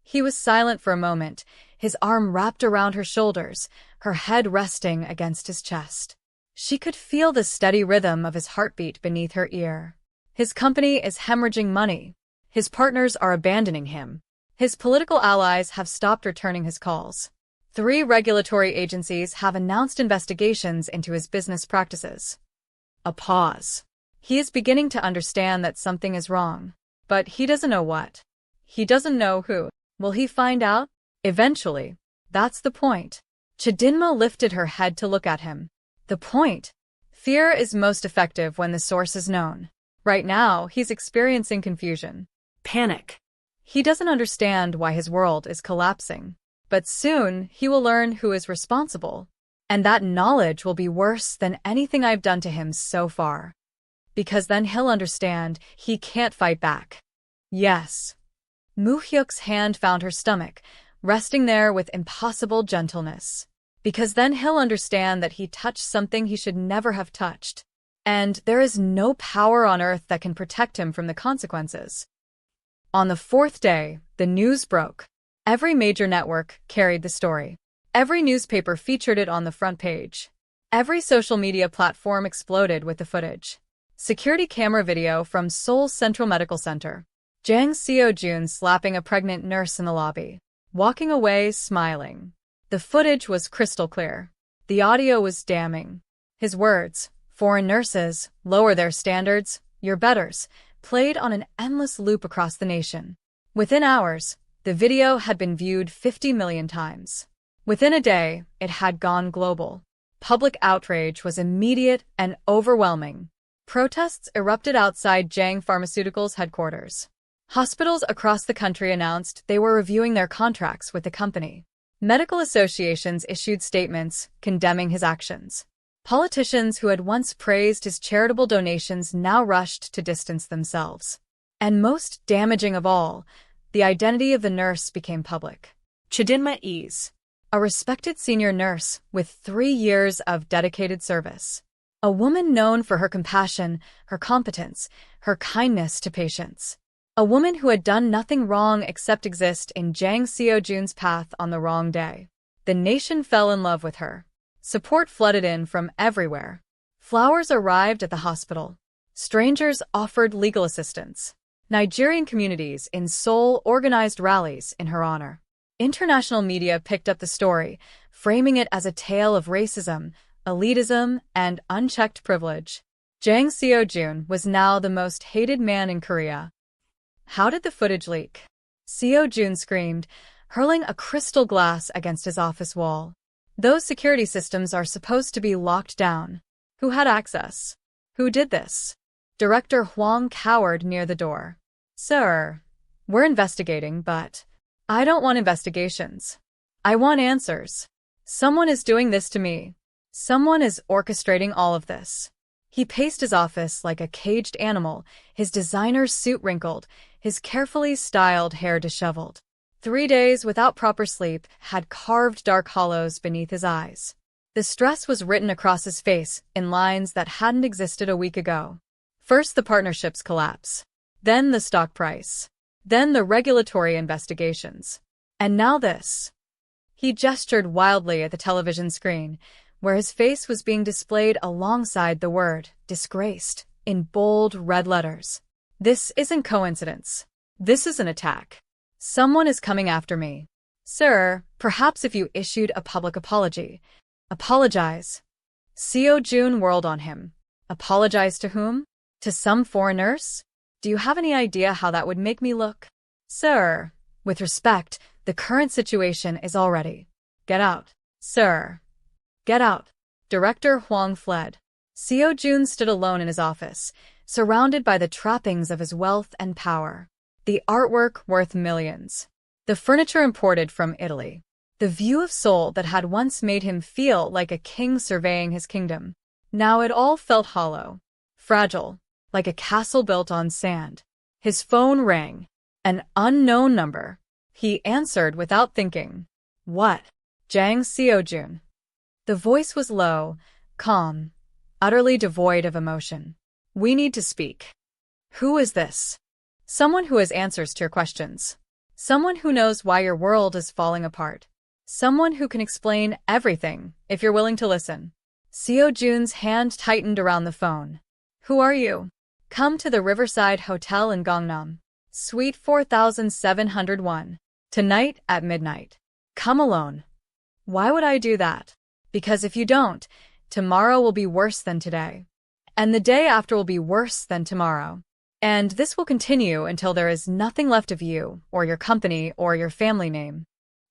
He was silent for a moment, his arm wrapped around her shoulders, her head resting against his chest. She could feel the steady rhythm of his heartbeat beneath her ear. His company is hemorrhaging money. His partners are abandoning him. His political allies have stopped returning his calls. 3 regulatory agencies have announced investigations into his business practices. A pause. He is beginning to understand that something is wrong. But he doesn't know what. He doesn't know who. Will he find out? Eventually. That's the point. Chidinma lifted her head to look at him. The point. Fear is most effective when the source is known. Right now, he's experiencing confusion. Panic. He doesn't understand why his world is collapsing. But soon, he will learn who is responsible. And that knowledge will be worse than anything I've done to him so far. Because then he'll understand he can't fight back. Yes. Moo-hyuk's hand found her stomach, resting there with impossible gentleness. Because then he'll understand that he touched something he should never have touched. And there is no power on earth that can protect him from the consequences. On the 4th day, the news broke. Every major network carried the story. Every newspaper featured it on the front page. Every social media platform exploded with the footage. Security camera video from Seoul's Central Medical Center. Jang Seo-jun slapping a pregnant nurse in the lobby. Walking away smiling. The footage was crystal clear. The audio was damning. His words, "Foreign nurses, lower their standards, you're betters," played on an endless loop across the nation. Within hours, the video had been viewed 50 million times. Within a day, it had gone global. Public outrage was immediate and overwhelming. Protests erupted outside Jang Pharmaceuticals' headquarters. Hospitals across the country announced they were reviewing their contracts with the company. Medical associations issued statements condemning his actions. Politicians who had once praised his charitable donations now rushed to distance themselves. And most damaging of all, the identity of the nurse became public. Chidinma Is. A respected senior nurse with 3 years of dedicated service. A woman known for her compassion, her competence, her kindness to patients. A woman who had done nothing wrong except exist in Jang Seo-jun's path on the wrong day. The nation fell in love with her. Support flooded in from everywhere. Flowers arrived at the hospital. Strangers offered legal assistance. Nigerian communities in Seoul organized rallies in her honor. International media picked up the story, framing it as a tale of racism, elitism, and unchecked privilege. Jang Seo-jun was now the most hated man in Korea. How did the footage leak? Seo-jun screamed, hurling a crystal glass against his office wall. Those security systems are supposed to be locked down. Who had access? Who did this? Director Hwang cowered near the door. Sir, we're investigating, but I don't want investigations. I want answers. Someone is doing this to me. Someone is orchestrating all of this. He paced his office like a caged animal, his designer suit wrinkled, his carefully styled hair disheveled. 3 days without proper sleep had carved dark hollows beneath his eyes. The stress was written across his face in lines that hadn't existed a week ago. First the partnership's collapse. Then the stock price. Then the regulatory investigations. And now this. He gestured wildly at the television screen, where his face was being displayed alongside the word, disgraced, in bold red letters. This isn't coincidence. This is an attack. Someone is coming after me. Sir, perhaps if you issued a public apology. Apologize. Seo-jun whirled on him. Apologize to whom? To some foreigners? Do you have any idea how that would make me look? Sir, with respect, the current situation is already. Get out. Sir. Get out. Director Hwang fled. Seo-jun stood alone in his office, surrounded by the trappings of his wealth and power. The artwork worth millions. The furniture imported from Italy. The view of Seoul that had once made him feel like a king surveying his kingdom. Now it all felt hollow. Fragile. Like a castle built on sand. His phone rang. An unknown number. He answered without thinking. What? Jang Seo-jun. The voice was low, calm, utterly devoid of emotion. We need to speak. Who is this? Someone who has answers to your questions. Someone who knows why your world is falling apart. Someone who can explain everything, if you're willing to listen. Seo-jun's hand tightened around the phone. Who are you? Come to the Riverside Hotel in Gangnam. Suite 4701. Tonight at midnight. Come alone. Why would I do that? Because if you don't, tomorrow will be worse than today. And the day after will be worse than tomorrow. And this will continue until there is nothing left of you, or your company, or your family name.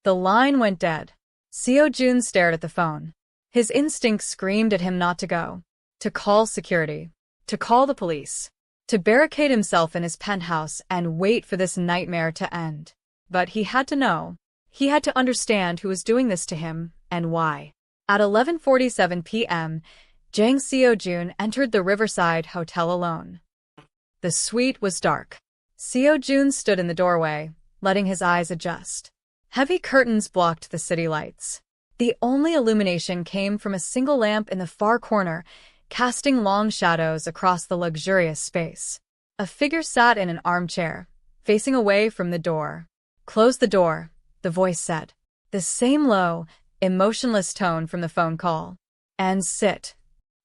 The line went dead. Seo-jun stared at the phone. His instinct screamed at him not to go. To call security. To call the police. To barricade himself in his penthouse and wait for this nightmare to end. But he had to know. He had to understand who was doing this to him, and why. At 11:47 p.m., Jang Seo-jun entered the Riverside Hotel alone. The suite was dark. Seo-jun stood in the doorway, letting his eyes adjust. Heavy curtains blocked the city lights. The only illumination came from a single lamp in the far corner, casting long shadows across the luxurious space. A figure sat in an armchair, facing away from the door. Close the door, the voice said. The same low, emotionless tone from the phone call. And sit.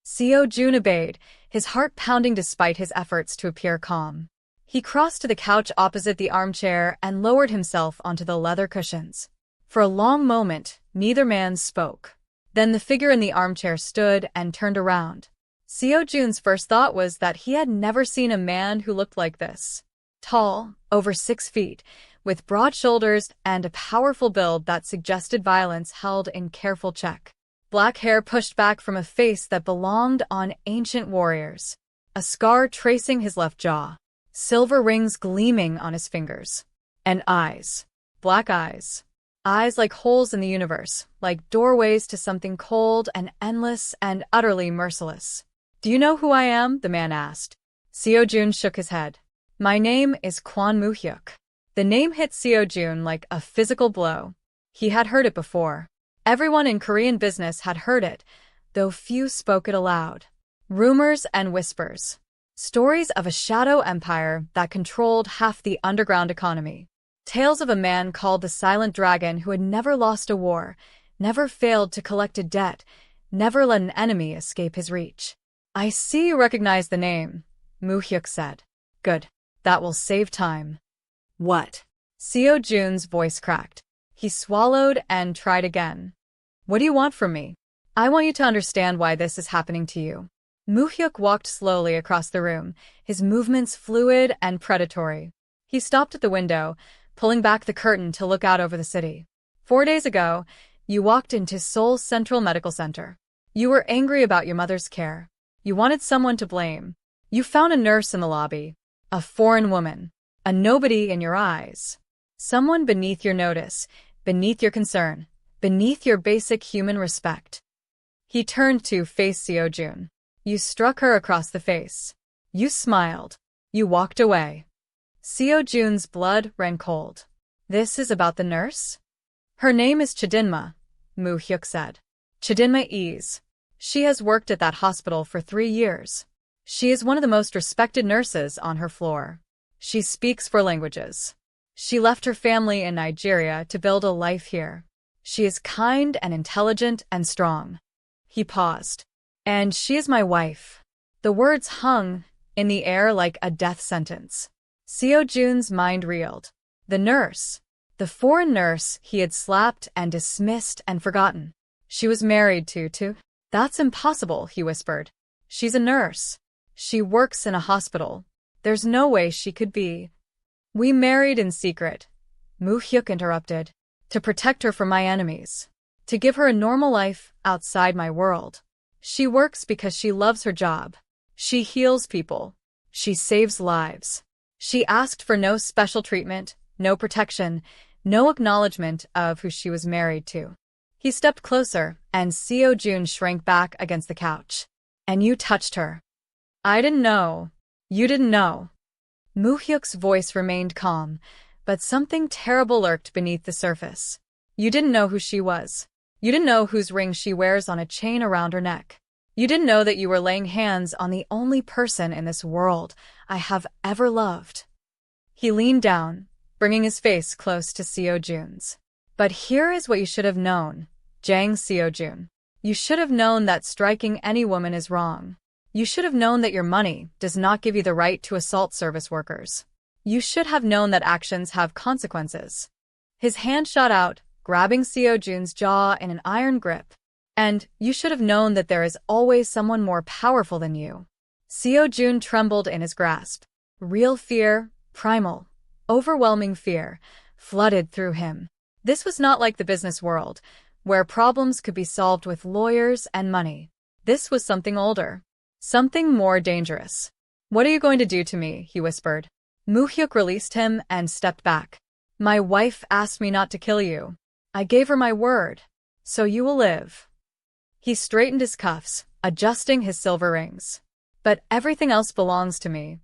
Seo-jun obeyed, his heart pounding despite his efforts to appear calm. He crossed to the couch opposite the armchair and lowered himself onto the leather cushions. For a long moment, neither man spoke. Then the figure in the armchair stood and turned around. Seo-jun's first thought was that he had never seen a man who looked like this. Tall, over 6 feet, with broad shoulders and a powerful build that suggested violence held in careful check. Black hair pushed back from a face that belonged on ancient warriors. A scar tracing his left jaw. Silver rings gleaming on his fingers. And eyes. Black eyes. Eyes like holes in the universe, like doorways to something cold and endless and utterly merciless. Do you know who I am? The man asked. Seo-jun shook his head. My name is Kwon Moo-hyuk. The name hit Seo-jun like a physical blow. He had heard it before. Everyone in Korean business had heard it, though few spoke it aloud. Rumors and whispers. Stories of a shadow empire that controlled half the underground economy. Tales of a man called the Silent Dragon who had never lost a war, never failed to collect a debt, never let an enemy escape his reach. I see you recognize the name, Moo-hyuk said. Good. That will save time. What? Seo-jun's voice cracked. He swallowed and tried again. What do you want from me? I want you to understand why this is happening to you. Moo-hyuk walked slowly across the room, his movements fluid and predatory. He stopped at the window, pulling back the curtain to look out over the city. 4 days ago, you walked into Seoul's Central Medical Center. You were angry about your mother's care. You wanted someone to blame. You found a nurse in the lobby, a foreign woman, a nobody in your eyes. Someone beneath your notice, beneath your concern, beneath your basic human respect. He turned to face Seo-jun. You struck her across the face. You smiled. You walked away. Seo-jun's blood ran cold. This is about the nurse? Her name is Chidinma, Moo-hyuk said. Chidinma Ease. She has worked at that hospital for 3 years. She is one of the most respected nurses on her floor. She speaks 4 languages. She left her family in Nigeria to build a life here. She is kind and intelligent and strong. He paused. And she is my wife. The words hung in the air like a death sentence. Seo-jun's mind reeled. The nurse. The foreign nurse he had slapped and dismissed and forgotten. She was married to. That's impossible, he whispered. She's a nurse. She works in a hospital. There's no way she could be. We married in secret, Moo-hyuk interrupted, to protect her from my enemies, to give her a normal life outside my world. She works because she loves her job. She heals people. She saves lives. She asked for no special treatment, no protection, no acknowledgement of who she was married to. He stepped closer, and Seo-jun shrank back against the couch. And you touched her. I didn't know. You didn't know. Moo-hyuk's voice remained calm, but something terrible lurked beneath the surface. You didn't know who she was. You didn't know whose ring she wears on a chain around her neck. You didn't know that you were laying hands on the only person in this world I have ever loved. He leaned down, bringing his face close to Seo-jun's. But here is what you should have known, Jang Seo-jun. You should have known that striking any woman is wrong. You should have known that your money does not give you the right to assault service workers. You should have known that actions have consequences. His hand shot out, grabbing Seo-jun's jaw in an iron grip. And you should have known that there is always someone more powerful than you. Seo-jun trembled in his grasp. Real fear, primal, overwhelming fear, flooded through him. This was not like the business world, where problems could be solved with lawyers and money. This was something older. Something more dangerous. What are you going to do to me? He whispered. Moo-hyuk released him and stepped back. My wife asked me not to kill you. I gave her my word. So you will live. He straightened his cuffs, adjusting his silver rings. But everything else belongs to me.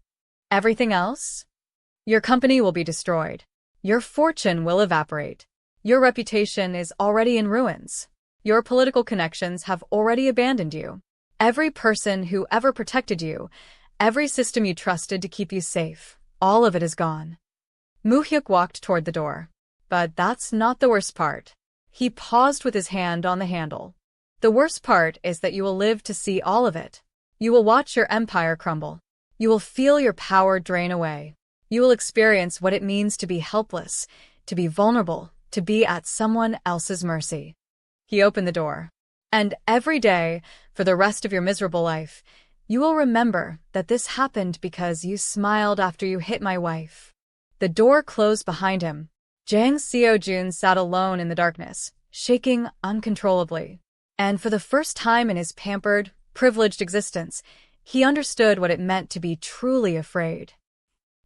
Everything else? Your company will be destroyed. Your fortune will evaporate. Your reputation is already in ruins. Your political connections have already abandoned you. Every person who ever protected you, every system you trusted to keep you safe, all of it is gone. Moo-hyuk walked toward the door. But that's not the worst part. He paused with his hand on the handle. The worst part is that you will live to see all of it. You will watch your empire crumble. You will feel your power drain away. You will experience what it means to be helpless, to be vulnerable, to be at someone else's mercy. He opened the door. And every day, for the rest of your miserable life, you will remember that this happened because you smiled after you hit my wife. The door closed behind him. Jang Seo-jun sat alone in the darkness, shaking uncontrollably. And for the first time in his pampered, privileged existence, he understood what it meant to be truly afraid.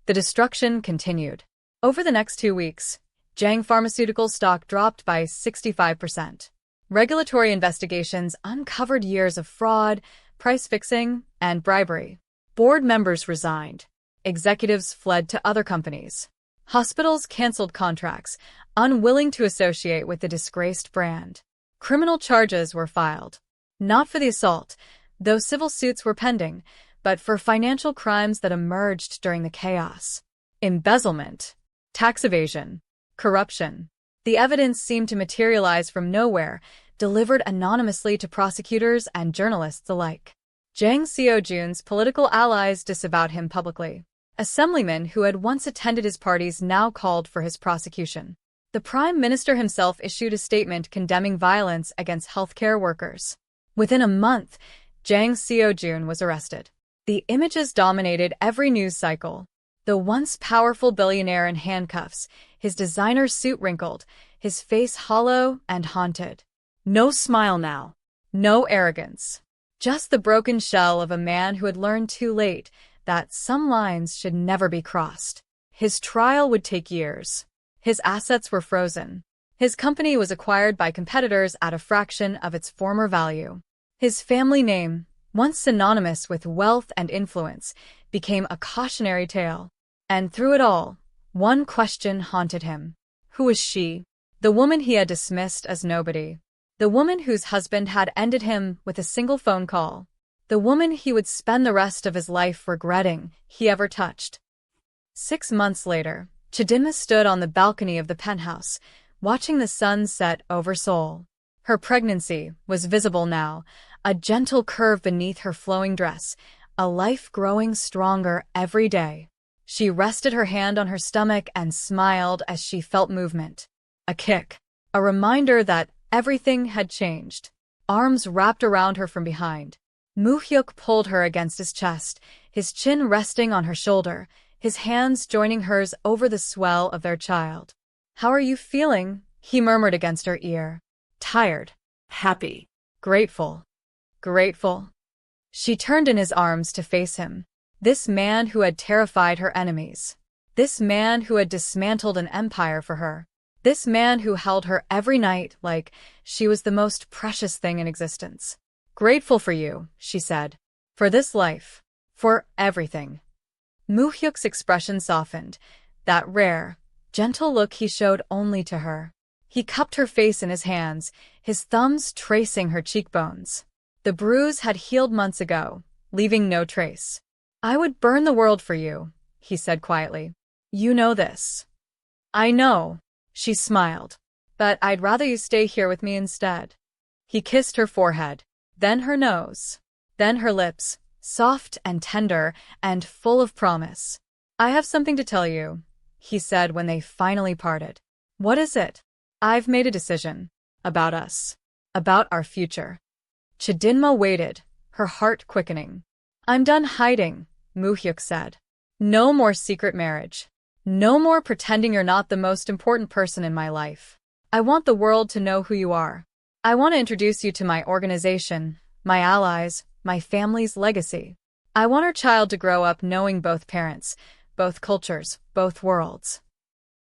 The destruction continued. Over the next 2 weeks, Jang Pharmaceutical stock dropped by 65%. Regulatory investigations uncovered years of fraud, price fixing, and bribery. Board members resigned. Executives fled to other companies. Hospitals canceled contracts, unwilling to associate with the disgraced brand. Criminal charges were filed. Not for the assault, though civil suits were pending, but for financial crimes that emerged during the chaos. Embezzlement, tax evasion, corruption. The evidence seemed to materialize from nowhere, delivered anonymously to prosecutors and journalists alike. Jang Seo-jun's political allies disavowed him publicly. Assemblymen who had once attended his parties now called for his prosecution. The Prime Minister himself issued a statement condemning violence against healthcare workers. Within a month, Jang Seo-jun was arrested. The images dominated every news cycle. The once powerful billionaire in handcuffs, his designer suit wrinkled, his face hollow and haunted. No smile now. No arrogance. Just the broken shell of a man who had learned too late that some lines should never be crossed. His trial would take years. His assets were frozen. His company was acquired by competitors at a fraction of its former value. His family name, once synonymous with wealth and influence, became a cautionary tale. And through it all, one question haunted him. Who was she? The woman he had dismissed as nobody. The woman whose husband had ended him with a single phone call. The woman he would spend the rest of his life regretting he ever touched. 6 months later, Chidinma stood on the balcony of the penthouse, watching the sun set over Seoul. Her pregnancy was visible now, a gentle curve beneath her flowing dress, a life growing stronger every day. She rested her hand on her stomach and smiled as she felt movement. A kick. A reminder that everything had changed. Arms wrapped around her from behind. Moo-hyuk pulled her against his chest, his chin resting on her shoulder, his hands joining hers over the swell of their child. "How are you feeling?" he murmured against her ear. "Tired. Happy. Grateful. Grateful." She turned in his arms to face him. This man who had terrified her enemies. This man who had dismantled an empire for her. This man who held her every night like she was the most precious thing in existence. "Grateful for you," she said. "For this life. For everything." Moo-hyuk's expression softened, that rare, gentle look he showed only to her. He cupped her face in his hands, his thumbs tracing her cheekbones. The bruise had healed months ago, leaving no trace. "I would burn the world for you," he said quietly. "You know this." "I know," she smiled. "But I'd rather you stay here with me instead." He kissed her forehead, then her nose, then her lips, soft and tender and full of promise. "I have something to tell you," he said when they finally parted. "What is it?" "I've made a decision. About us. About our future." Chidinma waited, her heart quickening. "I'm done hiding," Moo-hyuk said. "No more secret marriage. No more pretending you're not the most important person in my life. I want the world to know who you are. I want to introduce you to my organization, my allies, my family's legacy. I want our child to grow up knowing both parents, both cultures, both worlds."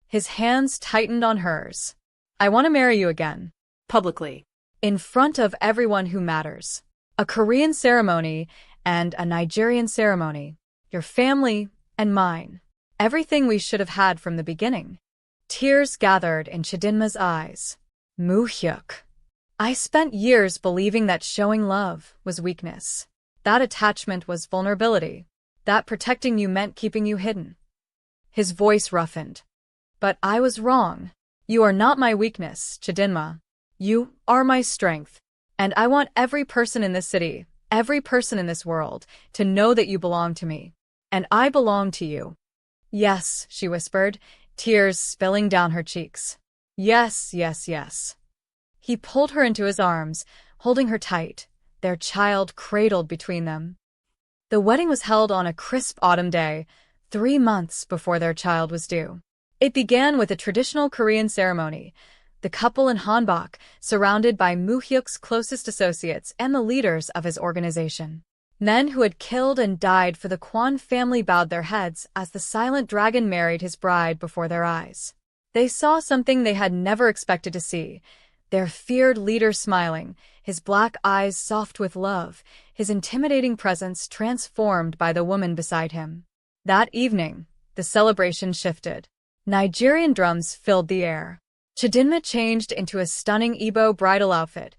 His hands tightened on hers. "I want to marry you again. Publicly. In front of everyone who matters. A Korean ceremony and a Nigerian ceremony. Your family and mine. Everything we should have had from the beginning." Tears gathered in Chidinma's eyes. "Moo-hyuk. I spent years believing that showing love was weakness. That attachment was vulnerability. That protecting you meant keeping you hidden." His voice roughened. "But I was wrong. You are not my weakness, Chidinma. You are my strength. And I want every person in this city, every person in this world, to know that you belong to me. And I belong to you." "Yes," she whispered, tears spilling down her cheeks. "Yes, yes, yes." He pulled her into his arms, holding her tight, their child cradled between them. The wedding was held on a crisp autumn day, 3 months before their child was due. It began with a traditional Korean ceremony, the couple in hanbok, surrounded by Moo-hyuk's closest associates and the leaders of his organization. Men who had killed and died for the Kwon family bowed their heads as the silent dragon married his bride before their eyes. They saw something they had never expected to see. Their feared leader smiling, his black eyes soft with love, his intimidating presence transformed by the woman beside him. That evening, the celebration shifted. Nigerian drums filled the air. Chidinma changed into a stunning Igbo bridal outfit,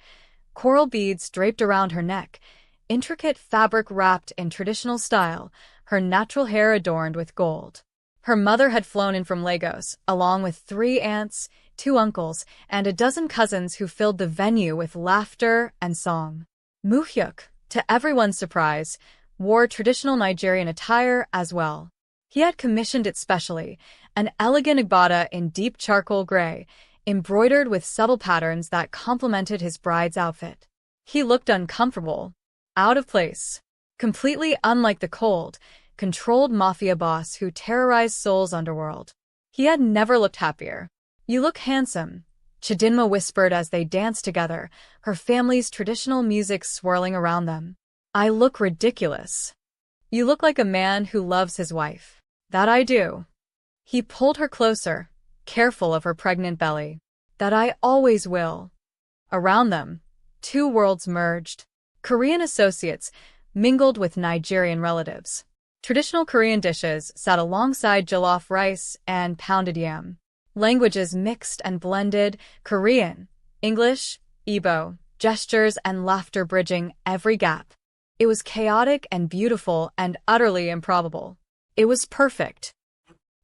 coral beads draped around her neck, intricate fabric wrapped in traditional style, her natural hair adorned with gold. Her mother had flown in from Lagos, along with 3 aunts, 2 uncles, and a dozen cousins who filled the venue with laughter and song. Muhyuk, to everyone's surprise, wore traditional Nigerian attire as well. He had commissioned it specially, an elegant agbada in deep charcoal gray, embroidered with subtle patterns that complemented his bride's outfit. He looked uncomfortable, out of place, completely unlike the cold, controlled mafia boss who terrorized Seoul's underworld. He had never looked happier. "You look handsome," Chidinma whispered as they danced together, her family's traditional music swirling around them. "I look ridiculous." "You look like a man who loves his wife." "That I do." He pulled her closer, careful of her pregnant belly. "That I always will." Around them, 2 worlds merged. Korean associates mingled with Nigerian relatives. Traditional Korean dishes sat alongside jollof rice and pounded yam. Languages mixed and blended, Korean, English, Igbo, gestures and laughter bridging every gap. It was chaotic and beautiful and utterly improbable. It was perfect.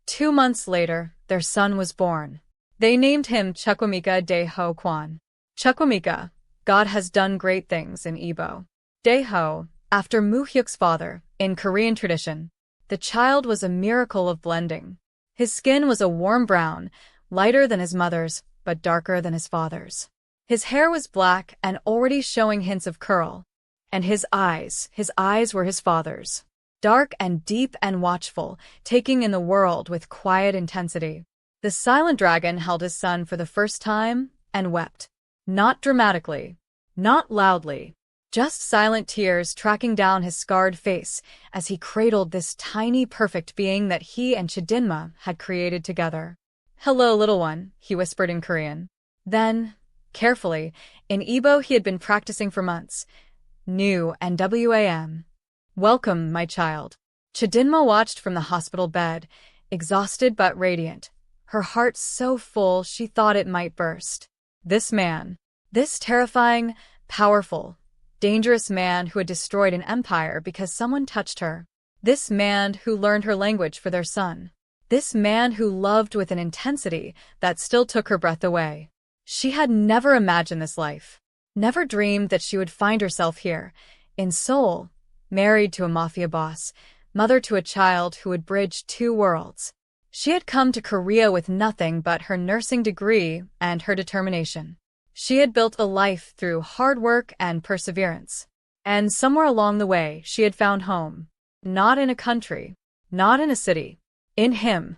2 months later, their son was born. They named him Chukwemeka Deho Kwan. Chukwemeka, God has done great things in Igbo. Deho, after Muhyuk's father, in Korean tradition, the child was a miracle of blending. His skin was a warm brown, lighter than his mother's, but darker than his father's. His hair was black and already showing hints of curl. And his eyes were his father's. Dark and deep and watchful, taking in the world with quiet intensity. The silent dragon held his son for the first time and wept. Not dramatically, not loudly, just silent tears tracking down his scarred face as he cradled this tiny perfect being that he and Chidinma had created together. "Hello, little one," he whispered in Korean. Then, carefully, in Igbo he had been practicing for months. "New and WAM. Welcome, my child." Chidinma watched from the hospital bed, exhausted but radiant, her heart so full she thought it might burst. This man, this terrifying, powerful, dangerous man who had destroyed an empire because someone touched her. This man who learned her language for their son. This man who loved with an intensity that still took her breath away. She had never imagined this life. Never dreamed that she would find herself here, in Seoul, married to a mafia boss, mother to a child who would bridge 2 worlds. She had come to Korea with nothing but her nursing degree and her determination. She had built a life through hard work and perseverance. And somewhere along the way, she had found home. Not in a country, not in a city, in him.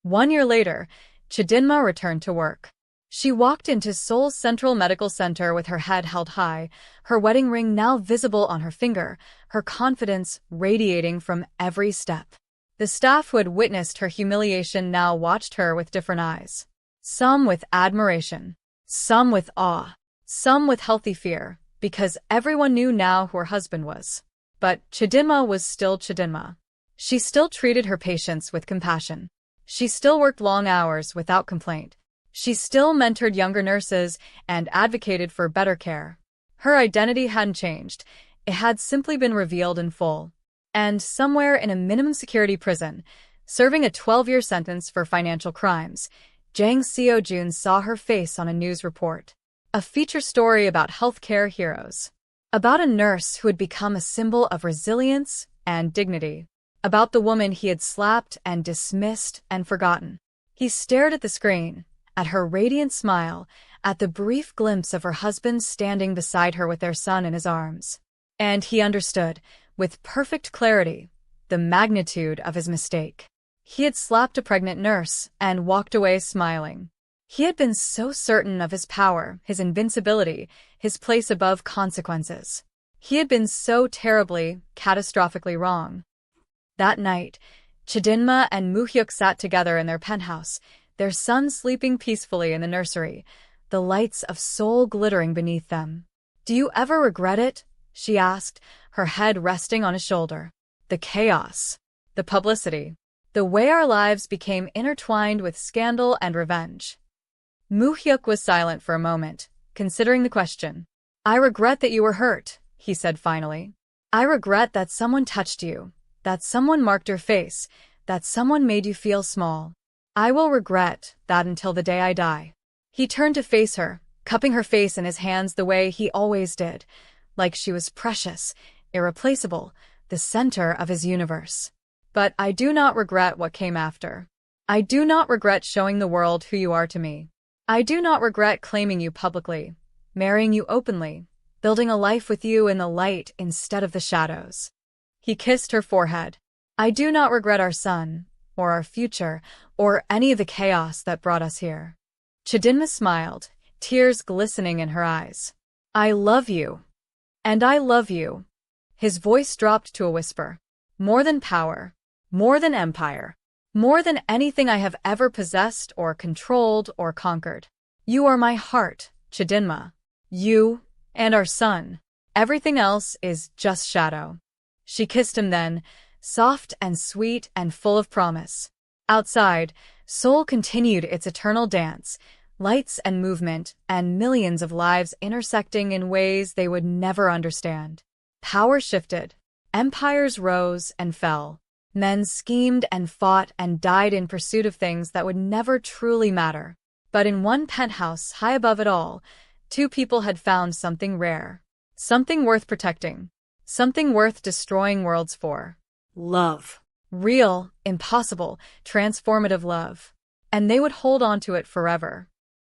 1 year later, Chidinma returned to work. She walked into Seoul's Central Medical Center with her head held high, her wedding ring now visible on her finger, her confidence radiating from every step. The staff who had witnessed her humiliation now watched her with different eyes. Some with admiration, some with awe, some with healthy fear, because everyone knew now who her husband was. But Chidinma was still Chidinma. She still treated her patients with compassion. She still worked long hours without complaint. She still mentored younger nurses and advocated for better care. Her identity hadn't changed. It had simply been revealed in full. And somewhere in a minimum security prison, serving a 12-year sentence for financial crimes, Jang Seo-jun saw her face on a news report. A feature story about healthcare heroes. About a nurse who had become a symbol of resilience and dignity. About the woman he had slapped and dismissed and forgotten. He stared at the screen, at her radiant smile, at the brief glimpse of her husband standing beside her with their son in his arms. And he understood, with perfect clarity, the magnitude of his mistake. He had slapped a pregnant nurse and walked away smiling. He had been so certain of his power, his invincibility, his place above consequences. He had been so terribly, catastrophically wrong. That night, Chidinma and Muhyuk sat together in their penthouse, their son sleeping peacefully in the nursery, the lights of Seoul glittering beneath them. "Do you ever regret it?" she asked, her head resting on his shoulder. "The chaos, the publicity, the way our lives became intertwined with scandal and revenge." Moo-hyuk was silent for a moment, considering the question. "I regret that you were hurt," he said finally. "I regret that someone touched you, that someone marked your face, that someone made you feel small. I will regret that until the day I die." He turned to face her, cupping her face in his hands the way he always did, like she was precious, irreplaceable, the center of his universe. "But I do not regret what came after. I do not regret showing the world who you are to me. I do not regret claiming you publicly, marrying you openly, building a life with you in the light instead of the shadows." He kissed her forehead. "I do not regret our son, or our future, or any of the chaos that brought us here." Chidinma smiled, tears glistening in her eyes. "I love you. And I love you." His voice dropped to a whisper. "More than power, more than empire, more than anything I have ever possessed or controlled or conquered. You are my heart, Chidinma. You and our son. Everything else is just shadow." She kissed him then, soft and sweet and full of promise. Outside, Seoul continued its eternal dance, lights and movement, and millions of lives intersecting in ways they would never understand. Power shifted. Empires rose and fell. Men schemed and fought and died in pursuit of things that would never truly matter. But in one penthouse high above it all, two people had found something rare. Something worth protecting. Something worth destroying worlds for. Love. Real, impossible, transformative love. And they would hold on to it forever.